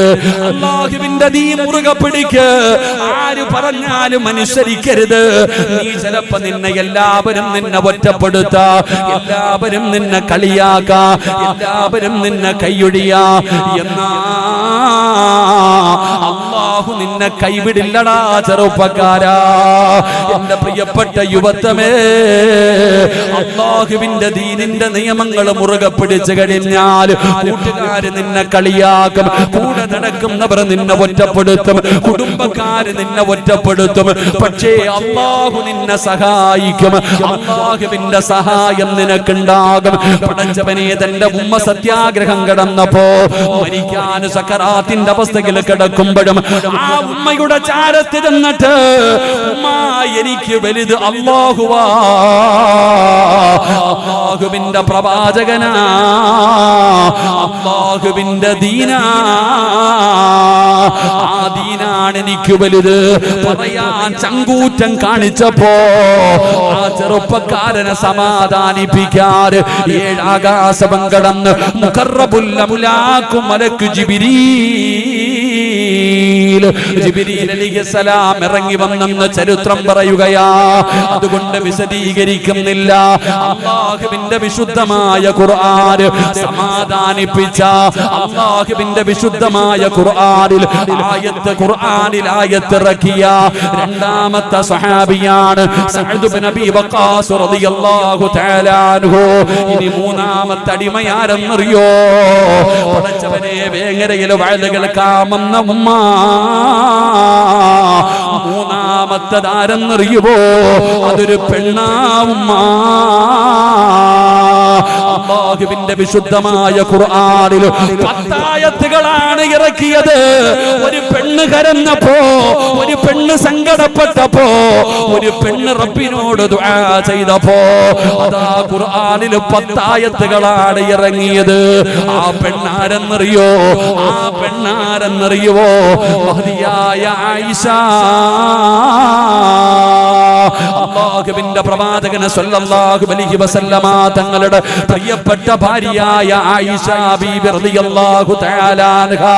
അല്ലാഹുവിന്റെ ദീൻ മുറുകെ പിടിക്ക്, ആര് പറഞ്ഞാലും അനുസരിക്കരുത്. നീ ചിലപ്പോ എല്ലാവരും നിന്നെ ഒറ്റപ്പെടുത്ത, എല്ലാവരും നിന്നെ കളിയാക്ക, എല്ലാവരും നിന്നെ കൈയൊഴിയ, എന്നാ അല്ലാഹു നിന്നെ കൈവിടില്ലടാ ചെറുപ്പക്കാരാ. എന്റെ പ്രിയപ്പെട്ട യുവത്വമേ, അല്ലാഹുവിന്റെ ദീനിന്റെ നിയമങ്ങൾ മുറുകെ പിടിച്ചു കഴിഞ്ഞാൽ കൂട്ടുകാര് നിന്നെ കളിയാക്കും, കൂടെ നടക്കുന്നവർ നിന്നെ ഒറ്റപ്പെടുത്തും, കുടുംബക്കാര് നിന്നെ ഒറ്റപ്പെടുത്തും. പക്ഷേ അല്ലാഹു നിന്നെ സഹായിക്കും. അല്ലാഹുവിന്റെ സഹായം നിനക്കുണ്ടാകും. പടച്ചവനെ, തന്റെ ഉമ്മ സത്യാഗ്രഹം കിടന്നപ്പോ മരിക്കാൻ സക്കറാത്തിന്റെ അവസ്ഥയിൽ കിടക്കുമ്പോഴും ആ ഉമ്മയുടെ ചാരത്ത് ചെന്നിട്ട് ഉമ്മ, എനിക്ക് വലുത് അല്ലാഹുവാ, അല്ലാഹുവിന്റെ പ്രവാചകനാ, അല്ലാഹുവിന്റെ ദീനാ, ആ ദീനാണ് എനിക്ക് വലുത് പറയാൻ ചങ്കൂറ്റം കാണിച്ചപ്പോ ആ ചെറുപ്പക്കാരനെ സമാധാനിപ്പിക്കാൻ ഏഴാകാശം കടന്ന് മുഖറബുൽ അംലാഖു മലക്ക് ജിബ്രീൽ അലൈഹിസ്സലാം ഇറങ്ങി വന്നെന്ന് ചരിത്രം പറയുകയാ. അതുകൊണ്ട് വിശദീകരിക്കുന്നില്ല. അല്ലാഹുവിന്റെ വിശുദ്ധമായ ഖുർആൻ സമാധാനിപ്പിച്ച അല്ലാഹുവിന്റെ വിശുദ്ധമായ ഖുർആനിൽ ആയത്ത് ഇറക്കിയ രണ്ടാമത്തെ സ്വഹാബിയാണ് സഅദ് ഇബ്നു അബീ വഖാസ് റളിയല്ലാഹു തആല അൻഹു. ഇനി മൂന്നാമത്തെ അടിമയാരെന്നറിയോ? പടച്ചവനെ, വേങ്ങരയിൽ വയല് കേൾക്കാമെന്ന ഉമ്മ. മൂന്നാമത്തേതാരെന്നറിയുമോ? അതൊരു പെണ്ണാവുമ്മ. അല്ലാഹുവിന്റെ വിശുദ്ധമായ ഖുർആനിൽ 10 ആയത്തുകളാണ് ഇറക്കിയത്. ഒരു പെണ്ണ് കരഞ്ഞപ്പോ, ഒരു പെണ്ണ് സങ്കടപ്പെട്ടപ്പോ, ഒരു പെണ്ണ് റബ്ബിനോട് ദുആ ചെയ്തപ്പോ അതാ ഖുർആനിൽ 10 ആയത്തുകളാണ് ഇറങ്ങിയത്. ആ പെണ്ണാരെന്നറിയോ? ആ പെണ്ണാരെന്നറിയുവോ? മഹദിയായ ആയിഷ. അല്ലാഹുവിന്റെ പ്രവാചകൻ സല്ലല്ലാഹു അലൈഹി വസല്ലമ തങ്ങളുടെ പ്രിയപ്പെട്ട ഭാര്യയായ ആയിഷ ബീബി റളിയല്ലാഹു തആല അൻഹാ.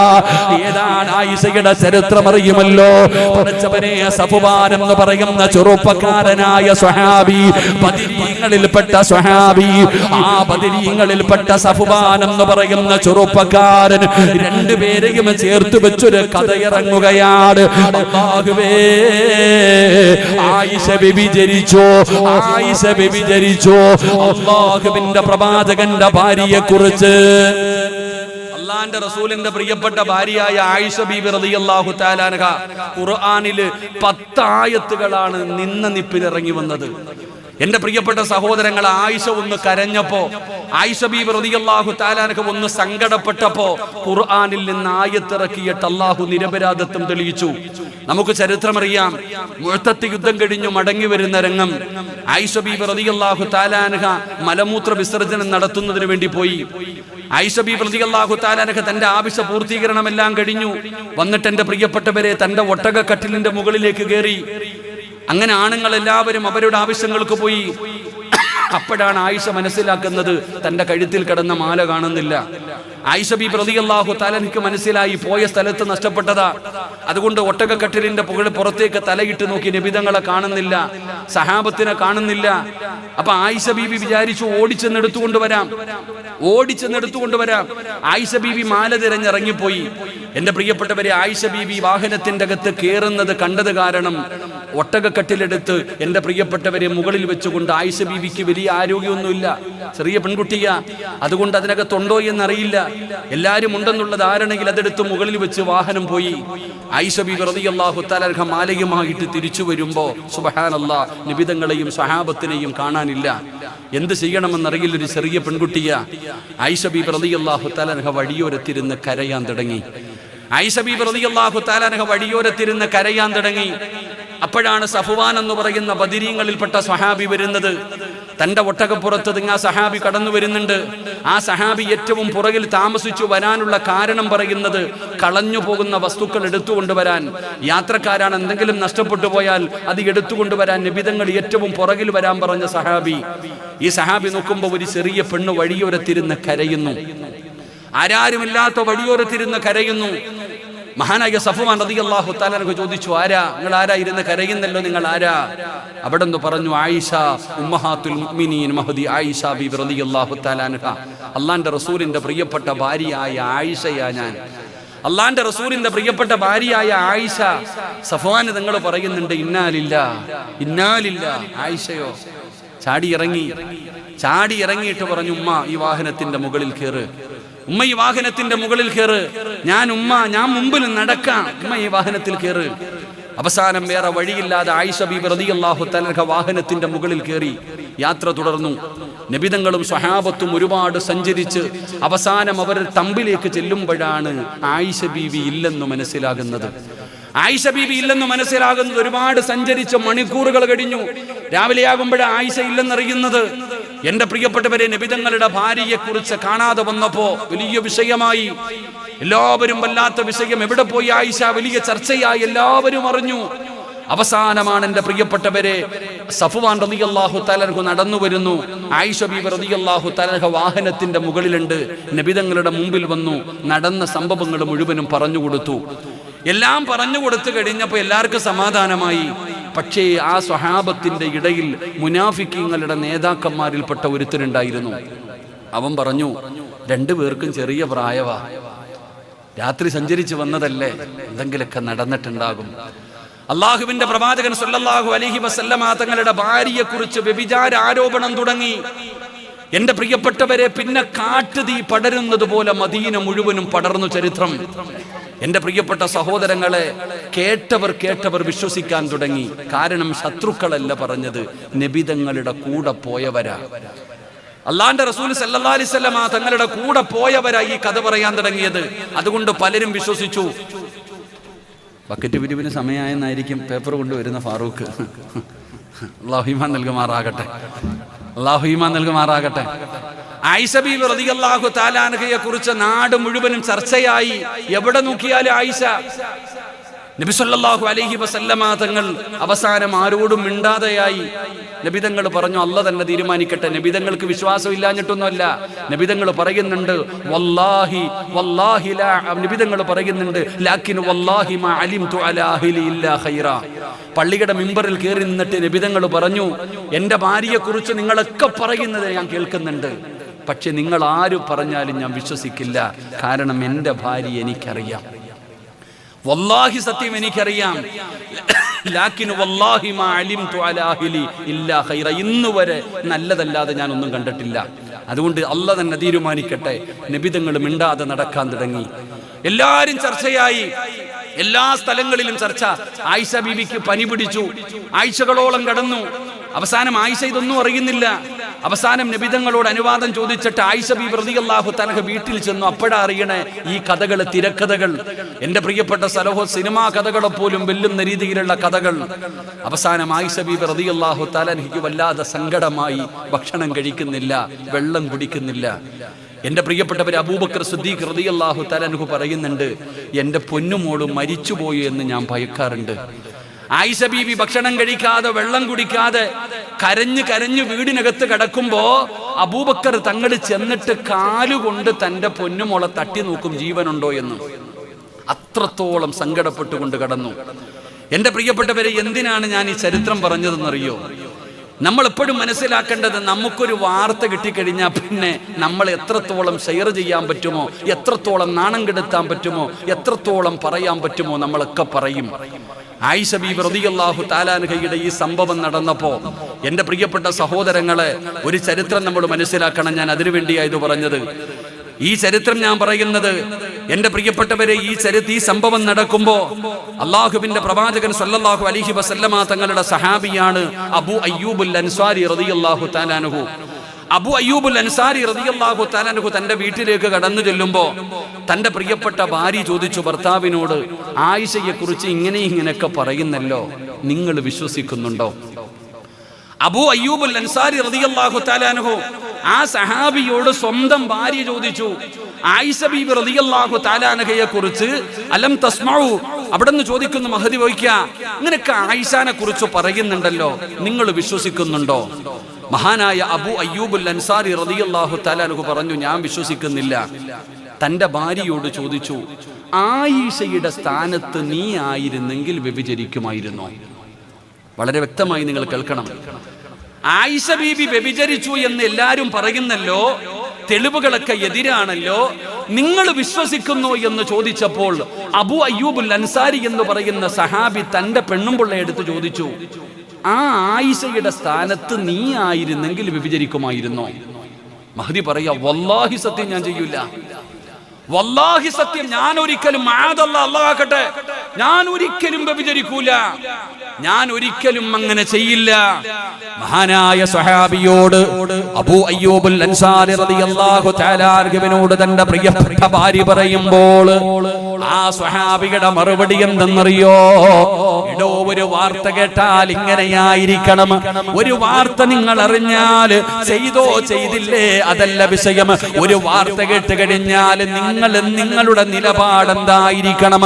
ഏതാണ് ആയിഷയുടെ ചരിത്രം അറിയുമല്ലോ? പടച്ചവനെ, സഫ്വാൻ എന്ന് പറയുന്ന ചെറുപ്പക്കാരനായ സ്വഹാബി, ബദരീങ്ങളിൽപ്പെട്ട സ്വഹാബി, ആ ബദരീങ്ങളിൽപ്പെട്ട സഫ്വാൻ എന്ന് പറയുന്ന ചെറുപ്പക്കാരൻ രണ്ടുപേരെയും ചേർത്ത് വെച്ചൊരു കഥ ഇറങ്ങുകയാണ്. അല്ലാഹുവേ, ആയിഷ വ്യഭിചരിച്ചു, ആയിഷ വ്യഭിചരിച്ചു. അല്ലാഹുവിന്റെ പ്രവാചകന്റെ ഭാര്യയെ കുറിച്ച്, അല്ലാഹുവിന്റെ റസൂലിന്റെ പ്രിയപ്പെട്ട ഭാര്യയായ ആയിഷ ബീബി റളിയല്ലാഹു തആല അൻഹ, ഖുർആനില് 10 ആയത്തുകളാണ് നിന്ന നിപ്പിൽ ഇറങ്ങി വന്നത്. എന്റെ പ്രിയപ്പെട്ട സഹോദരങ്ങൾ, ആയിഷ ഒന്ന് കരഞ്ഞപ്പോ, ആയിഷ ബീബി റളിയല്ലാഹു തആല അൻഹ ഒന്ന് സങ്കടപ്പെട്ടപ്പോ ഖുർആനിൽ നിന്ന് ആയത്തിറക്കിയിട്ട് അല്ലാഹു നിരപരാധിത്വം തെളിയിച്ചു. നമുക്ക് ചരിത്രമറിയാം. മുഅ്തത്ത് യുദ്ധം കഴിഞ്ഞു മടങ്ങി വരുന്ന രംഗം. ആയിഷ ബീബി റളിയല്ലാഹു തആല അൻഹ മലമൂത്ര വിസർജനം നടത്തുന്നതിന് വേണ്ടി പോയി. ആയിഷ ബീബി റളിയല്ലാഹു തആല അൻഹ തന്റെ ആവശ്യ പൂർത്തീകരണമെല്ലാം കഴിഞ്ഞു വന്നിട്ട് എന്റെ പ്രിയപ്പെട്ടവരെ തന്റെ ഒട്ടകക്കട്ടിലിന്റെ മുകളിലേക്ക് കയറി. അങ്ങനെ ആണുങ്ങൾ എല്ലാവരും അവരുടെ ആവശ്യങ്ങൾക്ക് പോയി. അപ്പോഴാണ് ആയിഷ മനസ്സിലാക്കുന്നത് തന്റെ കഴുത്തിൽ കിടന്ന മാല കാണുന്നില്ല. ആയിഷ ബീബി റളിയല്ലാഹു തആല അൻഹയ്ക്ക് മനസ്സിലായി പോയ സ്ഥലത്ത് നഷ്ടപ്പെട്ടതാ. അതുകൊണ്ട് ഒട്ടകക്കട്ടിലിന്റെ പുറത്തേക്ക് തലയിട്ട് നോക്കി, നബിതങ്ങളെ കാണുന്നില്ല, സഹാബത്തിനെ കാണുന്നില്ല. അപ്പൊ ആയിഷ ബീബി വിചാരിച്ചു ഓടിച്ചെന്നെടുത്തുകൊണ്ടുവരാം. ആയിഷ ബീബി മാല തിരഞ്ഞിറങ്ങിപ്പോയി. എന്റെ പ്രിയപ്പെട്ടവരെ, ആയിഷ ബീബി വാഹനത്തിന്റെ അകത്ത് കയറുന്നത് കണ്ടത് കാരണം ഒട്ടകക്കട്ടിലെടുത്ത് എന്റെ പ്രിയപ്പെട്ടവരെ മുകളിൽ വെച്ചുകൊണ്ട്, ആയിഷ ബീവിക്ക് വലിയ ആരോഗ്യമൊന്നുമില്ല, ചെറിയ പെൺകുട്ടിയാ, അതുകൊണ്ട് അതിനകത്തുണ്ടോ എന്നറിയില്ല, എല്ലാരും ഉണ്ടെന്നുള്ള ധാരണയിൽ അതെടുത്ത് മുകളിൽ വെച്ച് വാഹനം പോയി. ആയിഷ ബീബി റളിയല്ലാഹു തആല അൻഹ മാലയുമായിട്ട് തിരിച്ചു വരുമ്പോ സുബ്ഹാനല്ലാഹ്, നബിതങ്ങളെയും സഹാബത്തിനെയും കാണാനില്ല. എന്ത് ചെയ്യണമെന്നറിയില്ല, ഒരു ചെറിയ പെൺകുട്ടിയാ. ആയിഷ ബീബി റളിയല്ലാഹു തആല അൻഹ വഴിയോരത്തിരുന്ന് കരയാൻ തുടങ്ങി. ആയിഷ ബീബി റളിയല്ലാഹു തആല അൻഹ വഴിയോരത്തിരുന്ന് കരയാൻ തുടങ്ങി. അപ്പോഴാണ് സഫ്വാൻ എന്ന് പറയുന്ന ബദരീങ്ങളിൽപ്പെട്ട സ്വഹാബി വരുന്നത്. തന്റെ ഒട്ടകപ്പുറത്ത് ആ സഹാബി കടന്നു വരുന്നുണ്ട്. ആ സഹാബി ഏറ്റവും പുറകിൽ താമസിച്ചു വരാനുള്ള കാരണം പറയുന്നത്, കളഞ്ഞു പോകുന്ന വസ്തുക്കൾ എടുത്തുകൊണ്ടുവരാൻ, യാത്രക്കാരാണ് എന്തെങ്കിലും നഷ്ടപ്പെട്ടു പോയാൽ അത് എടുത്തുകൊണ്ടുവരാൻ നബിതങ്ങൾ ഏറ്റവും പുറകിൽ വരാൻ പറഞ്ഞ സഹാബി. ഈ സഹാബി നോക്കുമ്പോൾ ഒരു ചെറിയ പെണ്ണ് വഴിയോരത്തിരുന്ന് കരയുന്നു. ആരാരുമില്ലാത്ത വഴിയോരത്തിരുന്ന് കരയുന്നു. മഹാനായ സഫ്വാൻ റളിയല്ലാഹു തആല അൻഹു ചോദിച്ചു, ആരാ നിങ്ങൾ? ആരാ ഇരുന്ന് കരയുന്നല്ലോ, നിങ്ങൾ ആരാ? അവിടെ നിന്ന് പറഞ്ഞു, ആയിഷ, ഉമ്മഹാത്തുൽ മുഅ്മിനീൻ മഹദി ആയിഷ ബീബി റളിയല്ലാഹു തആല അൻഹ, അല്ലാഹുവിന്റെ റസൂലിന്റെ പ്രിയപ്പെട്ട ഭാര്യയായ ആയിഷയാ ഞാൻ. അള്ളാന്റെ റസൂലിന്റെ പ്രിയപ്പെട്ട ഭാര്യയായ ആയിഷ സഫ്വാൻ തങ്ങൾ പറയുന്നുണ്ട്, ഇന്നാലില്ല. ആയിഷയോ ചാടി ഇറങ്ങിയിട്ട് പറഞ്ഞു, ഉമ്മ ഈ വാഹനത്തിന്റെ മുകളിൽ കയറ്, ഞാൻ മുമ്പിൽ നടക്കാം, ഉമ്മ ഈ വാഹനത്തിൽ കയറ്. അവസാനം വേറെ വഴിയില്ലാതെ ആയിഷ ബീബി റളിയല്ലാഹു തആല വാഹനത്തിന്റെ മുകളിൽ കയറി യാത്ര തുടർന്നു. നബിതങ്ങളും സ്വഹാബത്തും ഒരുപാട് സഞ്ചരിച്ച് അവസാനം അവർ തമ്പിലേക്ക് ചെല്ലുമ്പോഴാണ് ആയിഷ ബീബി ഇല്ലെന്ന് മനസ്സിലാകുന്നത്. ഒരുപാട് സഞ്ചരിച്ച മണിക്കൂറുകൾ കഴിഞ്ഞു. രാവിലെയാകുമ്പോഴാണ് ആയിഷ ഇല്ലെന്നറിയുന്നത്. എന്റെ പ്രിയപ്പെട്ടവരെ, നബിതങ്ങളുടെ ഭാര്യയെ കുറിച്ച് കാണാതെ വന്നപ്പോ വലിയ വിഷയമായി. എല്ലാവരും വല്ലാത്ത വിഷയം, എവിടെ പോയി ആയിഷ, വലിയ ചർച്ചയായി, എല്ലാവരും അറിഞ്ഞു. അവസാനമാണ് എന്റെ പ്രിയപ്പെട്ടവരെ, സഫ്വാൻ റളിയല്ലാഹു തആല നടന്നു വരുന്നു. ആയിഷ ബീബി റളിയല്ലാഹു തആല വാഹനത്തിന്റെ മുകളിലുണ്ട്. നബിതങ്ങളുടെ മുമ്പിൽ വന്നു നടന്ന സംഭവങ്ങൾ മുഴുവനും പറഞ്ഞു കൊടുത്തു. എല്ലാം പറഞ്ഞു കൊടുത്തു കഴിഞ്ഞപ്പോൾ എല്ലാവർക്കും സമാധാനമായി. പക്ഷേ ആ സ്വഹാബത്തിന്റെ ഇടയിൽ മുനാഫിക്കീങ്ങളുടെ നേതാക്കന്മാരിൽപ്പെട്ട ഒരുത്തരുണ്ടായിരുന്നു. അവൻ പറഞ്ഞു, രണ്ടുപേർക്കും ചെറിയ പ്രായവാ, രാത്രി സഞ്ചരിച്ചു വന്നതല്ലേ, എന്തെങ്കിലുമൊക്കെ നടന്നിട്ടുണ്ടാകും. അള്ളാഹുവിന്റെ പ്രവാചകൻ സല്ലല്ലാഹു അലൈഹി വസല്ലമ തങ്ങളുടെ ഭാര്യയെ കുറിച്ച് വ്യഭിചാര ആരോപണം തുടങ്ങി. എന്റെ പ്രിയപ്പെട്ടവരെ, പിന്നെ കാട്ടുതീ പടരുന്നത് പോലെ മദീന മുഴുവനും പടർന്നു ചരിത്രം. എന്റെ പ്രിയപ്പെട്ട സഹോദരങ്ങളെ, കേട്ടവർ വിശ്വസിക്കാൻ തുടങ്ങി. കാരണം ശത്രുക്കളല്ല പറഞ്ഞത്, നബിതങ്ങളുടെ കൂടെ പോയവരാ. അള്ളാന്റെ റസൂൽ സല്ലല്ലാഹു അലൈഹി വസല്ലമ തങ്ങളുടെ കൂടെ പോയവരാ ഈ കഥ പറയാൻ തുടങ്ങിയത്. അതുകൊണ്ട് പലരും വിശ്വസിച്ചു. ബക്കറ്റ് പിരിവിന് സമയമായെന്നായിരിക്കും പേപ്പർ കൊണ്ടുവരുന്ന ഫാറൂഖ്. അല്ലാഹു ഈമാൻ നൽകുമാറാകട്ടെ. ആയിഷ ബീബി റളിയല്ലാഹു തആല അൻഹയെ കുറിച്ച് നാട് മുഴുവനും ചർച്ചയായി. എവിടെ നോക്കിയാലും ആയിഷ. നബി സല്ലല്ലാഹു അലൈഹി വസല്ലമ തങ്ങൾ അവസാനം ആരോടും മിണ്ടാതെയായി. നബിതങ്ങൾ പറഞ്ഞു, അല്ല തന്നെ തീരുമാനിക്കട്ടെ. നബിതങ്ങൾക്ക് വിശ്വാസം ഇല്ലാഞ്ഞിട്ടൊന്നുമല്ല. നബിതങ്ങൾ പറയുന്നുണ്ട്, നബിതങ്ങൾ പറയുന്നുണ്ട്, ലാകിൻ വല്ലാഹി മാ അലിംതു അലാ അഹ്ലി ഇല്ലാ ഖൈറാ. പള്ളിയുടെ മിമ്പറിൽ കയറി നിന്നിട്ട് നബിതങ്ങൾ പറഞ്ഞു, എന്റെ ഭാര്യയെ കുറിച്ച് നിങ്ങളൊക്കെ പറയുന്നത് ഞാൻ കേൾക്കുന്നുണ്ട്, പക്ഷെ നിങ്ങൾ ആര് പറഞ്ഞാലും ഞാൻ വിശ്വസിക്കില്ല. കാരണം എന്റെ ഭാര്യ എനിക്കറിയാം, വല്ലാഹി സത്യം എനിക്കറിയാം. ലാകിൻ വല്ലാഹി മാ അലിംതു അലാ അഹ്ലി ഇല്ലാ ഖൈറ. ഇന്നുവരെ നല്ലതല്ലാതെ ഞാൻ ഒന്നും കണ്ടിട്ടില്ല. അതുകൊണ്ട് അല്ല തന്നെ തീരുമാനിക്കട്ടെ. നബിതങ്ങൾ മിണ്ടാതെ നടക്കാൻ തുടങ്ങി. എല്ലാരും ചർച്ചയായി, എല്ലാ സ്ഥലങ്ങളിലും ചർച്ച. ആയിഷ ബീവിക്ക് പനി പിടിച്ചു, ആഴ്ചകളോളം കടന്നു. അവസാനം ആയിഷ ഇതൊന്നും അറിയുന്നില്ല. അവസാനം നബിതങ്ങളോട് അനുവാദം ചോദിച്ചിട്ട് ആയിഷ ബീബി റളിയല്ലാഹു തആല വീട്ടിൽ ചെന്നു. അപ്പോഴാ അറിയണേ ഈ കഥകൾ, തിരക്കഥകൾ, എന്റെ പ്രിയപ്പെട്ട സിനിമാ കഥകളെ പോലും വെല്ലുന്ന രീതിയിലുള്ള കഥകൾ. അവസാനം ആയിഷ ബീബി റളിയല്ലാഹു തആലയ്ക്ക് വല്ലാതെ സങ്കടമായി. ഭക്ഷണം കഴിക്കുന്നില്ല, വെള്ളം കുടിക്കുന്നില്ല. എന്റെ പ്രിയപ്പെട്ടവർ, അബൂബക്കർ സിദ്ദീഖ് റളിയല്ലാഹു തആല പറയുന്നുണ്ട്, എന്റെ പൊന്നുമോള് മരിച്ചുപോയി എന്ന് ഞാൻ ഭയക്കാറുണ്ട്. ആയിഷ ബീബി ഭക്ഷണം കഴിക്കാതെ, വെള്ളം കുടിക്കാതെ കരഞ്ഞു വീടിനകത്ത് കിടക്കുമ്പോ അബൂബക്കർ തങ്ങൾ ചെന്നിട്ട് കാലുകൊണ്ട് തന്റെ പൊന്നുമോളെ തട്ടി നോക്കും, ജീവനുണ്ടോ എന്ന്. അത്രത്തോളം സങ്കടപ്പെട്ടുകൊണ്ട് കടന്നു. എന്റെ പ്രിയപ്പെട്ടവരെ, എന്തിനാണ് ഞാൻ ഈ ചരിത്രം പറഞ്ഞതെന്നറിയോ? നമ്മൾ എപ്പോഴും മനസ്സിലാക്കേണ്ടത്, നമുക്കൊരു വാർത്ത കിട്ടിക്കഴിഞ്ഞാൽ പിന്നെ നമ്മൾ എത്രത്തോളം ഷെയർ ചെയ്യാൻ പറ്റുമോ, എത്രത്തോളം നാണം കെടുത്താൻ പറ്റുമോ, എത്രത്തോളം പറയാൻ പറ്റുമോ, നമ്മളൊക്കെ പറയും. ആയിഷ ബീബി റളിയല്ലാഹു തആല അൻഹയുടെ ഈ സംഭവം നടന്നപ്പോ എന്റെ പ്രിയപ്പെട്ട സഹോദരങ്ങളെ, ഒരു ചരിത്രം നമ്മൾ മനസ്സിലാക്കണം. ഞാൻ അതിനുവേണ്ടിയായത് പറഞ്ഞത്. ഈ ചരിത്രം ഞാൻ പറയുന്നത്, എന്റെ പ്രിയപ്പെട്ടവരെ, ഈ സംഭവം നടക്കുമ്പോ അള്ളാഹുവിന്റെ പ്രവാചകൻ സല്ലല്ലാഹു അലൈഹി വസല്ലമ തങ്ങളുടെ സഹാബിയാണ് അബൂ അയ്യൂബുൽ അൻസാരി റളിയല്ലാഹു തആല അൻഹു. അബൂ അയ്യൂബുൽ അൻസാരി റളിയല്ലാഹു തആല അൻഹു തന്റെ വീട്ടിലേക്ക് കടന്നു ചെല്ലുമ്പോ തന്റെ പ്രിയപ്പെട്ട ഭാര്യ ചോദിച്ചു ഭർത്താവിനോട്, ആയിഷയെ കുറിച്ച് ഇങ്ങനെയൊക്കെ പറയുന്നല്ലോ, നിങ്ങൾ വിശ്വസിക്കുന്നുണ്ടോ? അബൂ അയ്യൂബുൽ അൻസാരി റളിയല്ലാഹു തആല അൻഹു ആ സഹാബിയോട് സ്വന്തം ഭാര്യ ചോദിച്ചു, ആയിഷ ബീബി റളിയല്ലാഹു തആല അൻഹയെ കുറിച്ച് അലം തസ്മഉ, അവിടെന്ന് ചോദിക്കുന്നു മഹദി വയ്ക്ക, ഇങ്ങനെയൊക്കെ ആയിഷാനെ കുറിച്ച് പറയുന്നുണ്ടല്ലോ, നിങ്ങൾ വിശ്വസിക്കുന്നുണ്ടോ? മഹാനായ അബൂ അയ്യൂബുൽ അൻസാരി റളിയല്ലാഹു തആല അൻഹു പറഞ്ഞു, ഞാൻ വിശ്വസിക്കുന്നില്ല. തന്റെ ഭാര്യയോട് ചോദിച്ചു, ആയിഷയുടെ സ്ഥാനത്ത് നീ ആയിരുന്നെങ്കിൽ വ്യഭിചരിക്കുമായിരുന്നോ? വളരെ വ്യക്തമായി നിങ്ങൾ കേൾക്കണം. ആയിഷ ബീബി വ്യഭിചരിച്ചു എന്ന് എല്ലാരും പറയുന്നല്ലോ, തെളിവുകളൊക്കെ എതിരാണല്ലോ, നിങ്ങൾ വിശ്വസിക്കുന്നു എന്ന് ചോദിച്ചപ്പോൾ അബൂ അയ്യൂബുൽ അൻസാരി എന്ന് പറയുന്ന സഹാബി തന്റെ പെണ്ണുമ്പിള്ളയെ എടുത്ത് ചോദിച്ചു, ആ ആയിഷയുടെ സ്ഥാനത്ത് നീ ആയിരുന്നെങ്കിൽ വ്യഭിചരിക്കുമായിരുന്നോ? മഹദി പറയാ, വല്ലാഹി സത്യം ഞാൻ ചെയ്യൂല, വല്ലാഹി സത്യം ഞാൻ ഒരിക്കലും, അല്ലാഹുവാക്കട്ടെ, ഞാൻ ഒരിക്കലും വ്യഭിചരിക്കൂല, ഞാൻ ഒരിക്കലും അങ്ങനെ ചെയ്യില്ല. മഹാനായ സ്വഹാബിയോട് അബൂ അയ്യൂബുൽ അൻസാരി റളിയല്ലാഹു തആല അൻഹുവിനോട് തന്റെ പ്രിയപ്പെട്ട ഭാര്യ പറയുമ്പോൾ ആ സ്വഹാബിയുടെ മറുപടി എന്തെന്നറിയോ? ഇടോ, ഒരു വാർത്ത കേട്ടാൽ ഇങ്ങനെയായിരിക്കണം, ഒരു വാർത്ത നിങ്ങൾ അറിഞ്ഞാൽ ചെയ്തോ ചെയ്തില്ലേ അതല്ല വിഷയം, ഒരു വാർത്ത കേട്ട് കഴിഞ്ഞാൽ നിങ്ങളുടെ നിലപാടെന്തായിരിക്കണം?